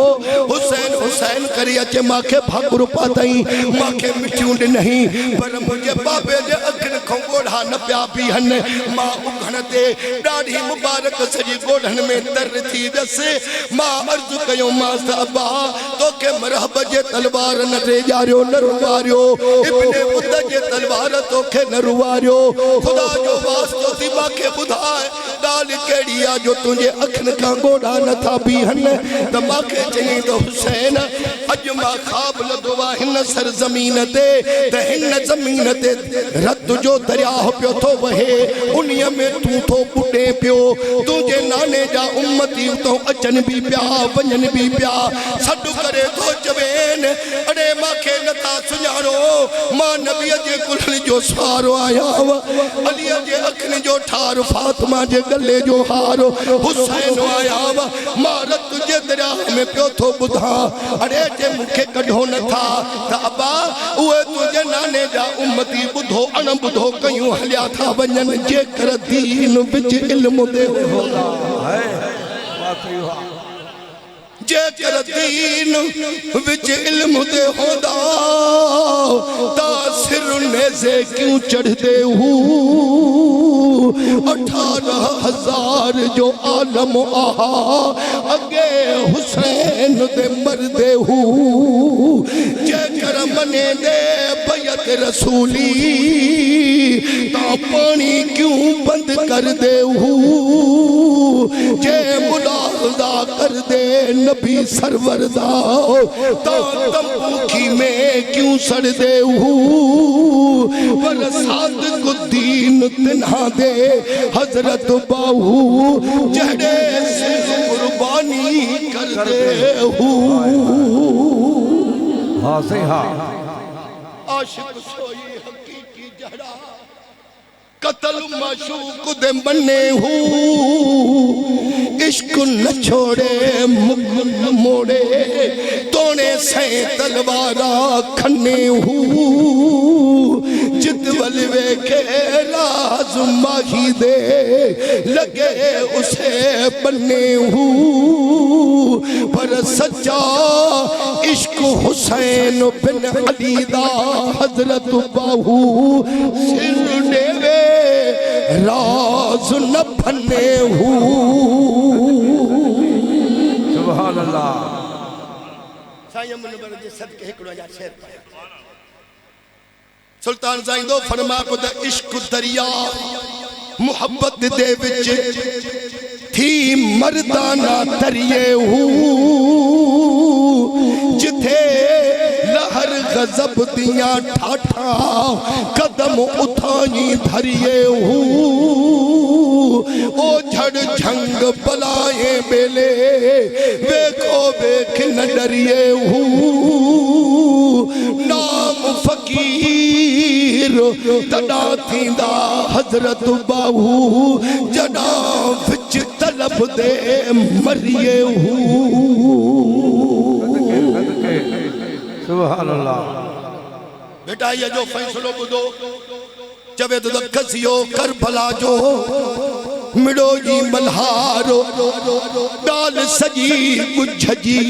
हुसैन हुसैन करी अचे मांखे भाकुर पातई के मिठियूं नहीं पर मुझे बाबे जे अखन खो गोढ़ा न पिया बीहन मां उघण ते ॾाढी मुबारक सजी गोढ़न में तर थी दस मां अर्ज़ कयो मां अब्बा तोखे मरहब जे तलवार न रेजारियो न रुवारियो इब्ने बुद्ध जे तलवार तोखे न रुवारियो खुदा जो वास्तो थी मांखे ॿुधाए ॻाल्हि कहिड़ी आहे जो तुंहिंजे अखन खां गोढ़ा नथा बीहन त मांखे चई त हुसैन अॼु मां ख़्वाब लधो आहे हिन सरज़मीन ते त हिन ज़मीन ते रत जो दरिया पियो थो वहे उन्हीअ में तूं थो ॿुॾे पियो तुंहिंजे नाने जा उम्मती तो अचनि भी पिया वञनि भी पिया सॾु करे थो चवेन अड़े मांखे नथा सुञाणो मां नबीअ जे कुल्हनि जो सहारो आहियां अलीअ जे अखियुनि जो ठार फातिमा जे गले जो हार हुसैन आहियां मां रत जे दरिया में पियो थो ॿुधां अड़े जे मूंखे कढो नथा त अब्बा उहे तुंहिंजे नाने जा उम्मती ॿुधो अण ॿुधो कयूं हलिया था वञनि जेकर दीन विच इल्म दे जेकर दीन विच इल्म दे हूंदा से क्यों चढ़ते हो 18,000 जो आलम आहा अगे हुसैन दे मरदे हो जेकर मने दे बैत रसूली ता पानी क्यों बंद कर दे हो जे मुलाजा कर दे नबी सरवर दा ता तंबूखी में क्यों सड़ दे पर सादकुद्दीन तिन्हा दे हजरत बाहू जड़े से कुर्बानी कर दे हाँ सही हाँ आशिक सोई हकीकी जड़ा कतल माशूक दे बने इश्क न छोड़े मुख न मोड़े तोने से तलवारा खन्ने जितवल वे के राज माही दे लगे उसे बनने पर सच्चा इश्क हुसैन बिन अली दा हजरत बाहू सिर देवे राज न भन्ने सुभान अल्लाह साईं मुनवर जे सदके हिकड़ो जा शेर सुल्तान साईं फरमा को द इश्क दरिया मुहब्बत दे विच थी मर्दाना तरिए जिथे लहर गजब दिया ठाठा कदम उठाई धरिए ओ झड़ झंग बलाए बेले वेखो वेख न डरिए नाम फकीर तड़ा थींदा हजरत बाहू जड़ा विच तलब दे मरिए सुभान अल्लाह बेटा ये जो फैसलो बुधो जबे तो कसियो करबला जो मिड़ो जी मल्हारो डाल सजी बुझजी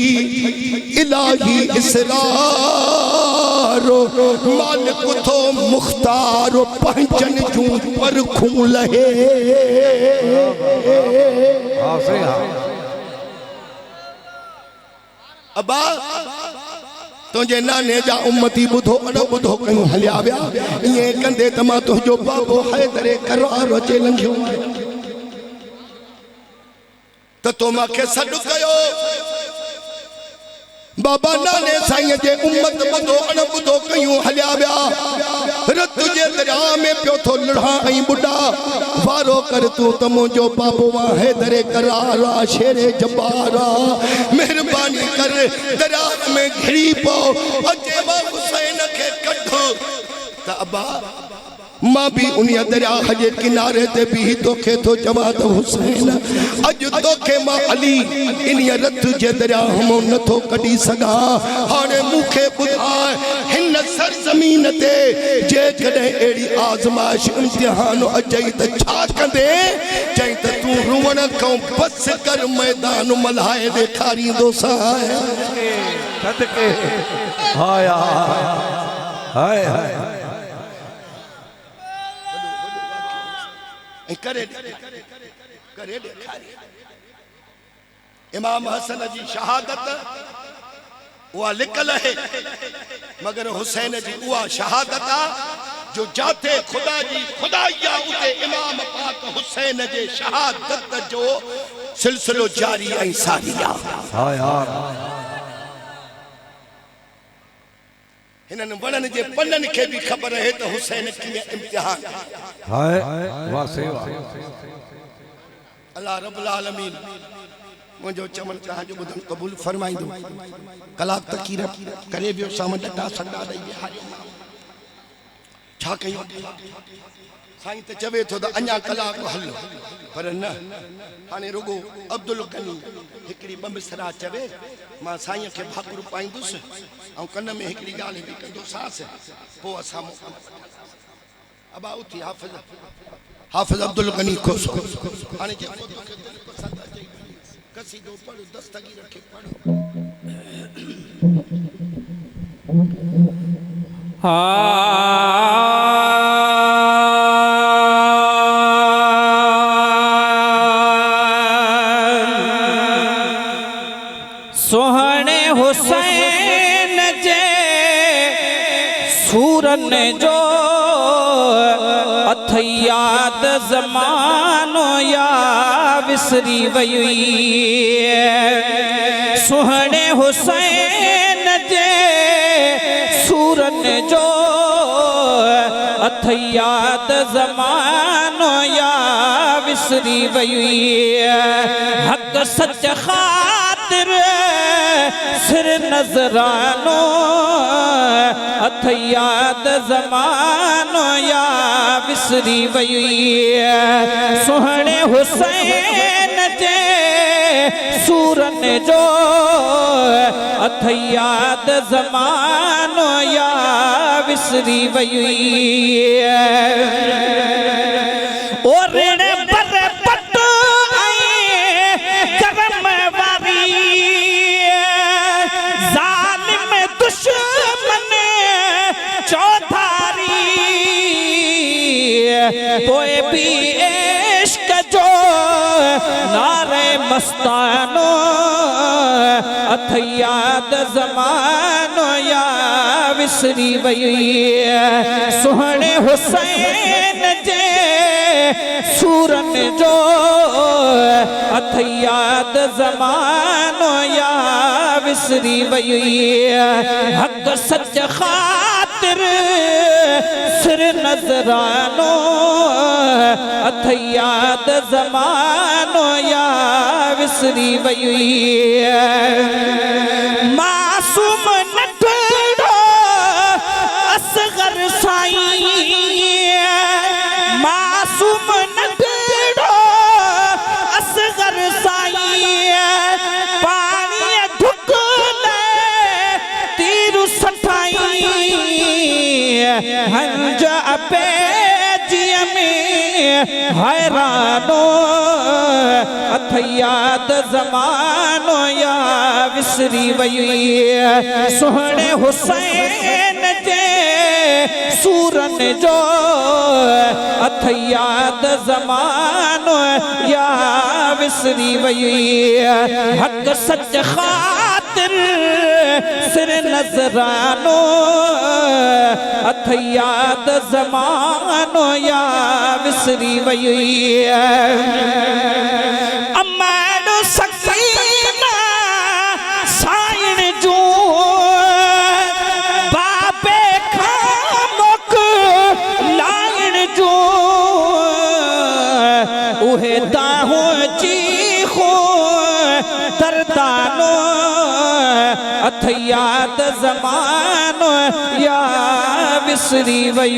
इलाही इसरारो मालिक थो मुख्तारो पहचन जू पर खूं लहे हाँ सही हाँ अबा तुझे नाने जा उम्मती बुधो अड़ो बुधो कयूं हलिया विया ये कंदे तमा तुझो बाबो हैदरे करार अचे लंघियो तो तो माखे सॾु कयो बाबा नाने साईं जे उम्मत बुधो अण बुधो कयूं हलिया विया रत जे दरिया में पियो थो लड़ा ऐं बुढ़ा वारो कर तूं त मुंहिंजो बाबो वा हैदरे करारा शेरे जबारा मेहरबानी कर दरिया में घिरी पो अचे वा हुसैन खे कढो त अबा मां भी उन्हीं दरिया जे किनारे ते भी तोखे तो चवा तो हुसैन अज तोखे मां अली इन्हीं रत जे दरिया हम न तो कढी सगा हाने मुखे बुधाए हिन सरजमीन ते जे कदे एड़ी आजमाइश इम्तिहान अजई त छा कंदे चई त तू रुवण को बस कर मैदान मल्हाए देखारी दोसा सदके हाय हाय हाय करे इमाम हसन जी शहादत वो लिखल है मगर हुसैन जी वो शहादत जो जाते खुदा जी खुदाइया उते इमाम पाक हुसैन जे शहादत जो सिलसिलो जारी ऐं सारिया हाय हाय हिनन वणन जे पन्नन के भी खबर है तो हुसैन की इम्तिहान हाय वाह सही वाह अल्लाह रब्बुल आलमीन मुझो चमन तहां जो बुधन कबूल फरमाई दो कलाक तकीर करे बियो सामने डटा संडा दई बिहारियो छा कयो साईं ते चवे तो अन्या कलाक हल पर न हाने रुगो अब्दुल गनी हिकड़ी बमसरा चवे मां साईं के भाकुर पाइंदुस औ कन में हिकड़ी गाल भी कंदो सास पो असा अबा उठी हाफिज अब्दुल गनी को हाने जे कसीदो पढ़ दस्तगीर के पढ़ो हाँ सूरन जो अथ याद ज़मानो या विसरी वई सुहणे हुसैन जे सूरन जो अथ याद ज़मानो या विसरी वई हक़ सच ख़ातिर सिर नजरानो अथ याद ज़मानो या विसरी वई सुहणे हुसैन जे सूरन जो अथ याद ज़मानो या विसरी वई ओ ऋण बर पट करम वारी जालिम दुश्मन चौधारी पोए भी इश्क जो नारे मस्तानो अथ याद ज़मानो या विसरी वई सुहणे हुसैन जे सूरन जो अथ याद ज़मानो या विसरी वई हक़ सच ख़ातिर सिर नजरानो अथ याद ज़मानो या विसरी वई मासूम नठड़ो असगर साईं मासूम नठड़ो असगर साईं पानी ढुकले तीर सठाई हंज अपे जिय में हैरानो अथ याद ज़मानो या विसरी वई सुहणे हुसैन जे सूरन जो अथ याद ज़मानो या विसरी वई हक़ सच ख़ातिर सिर नजरानो अथ याद ज़मानो या विसरी वई अमानो सकीना साइण जो बाबे खामक लाइण जो उहे दाहो चीखो दर्दानो अथ याद ज़मानो या विसरी वई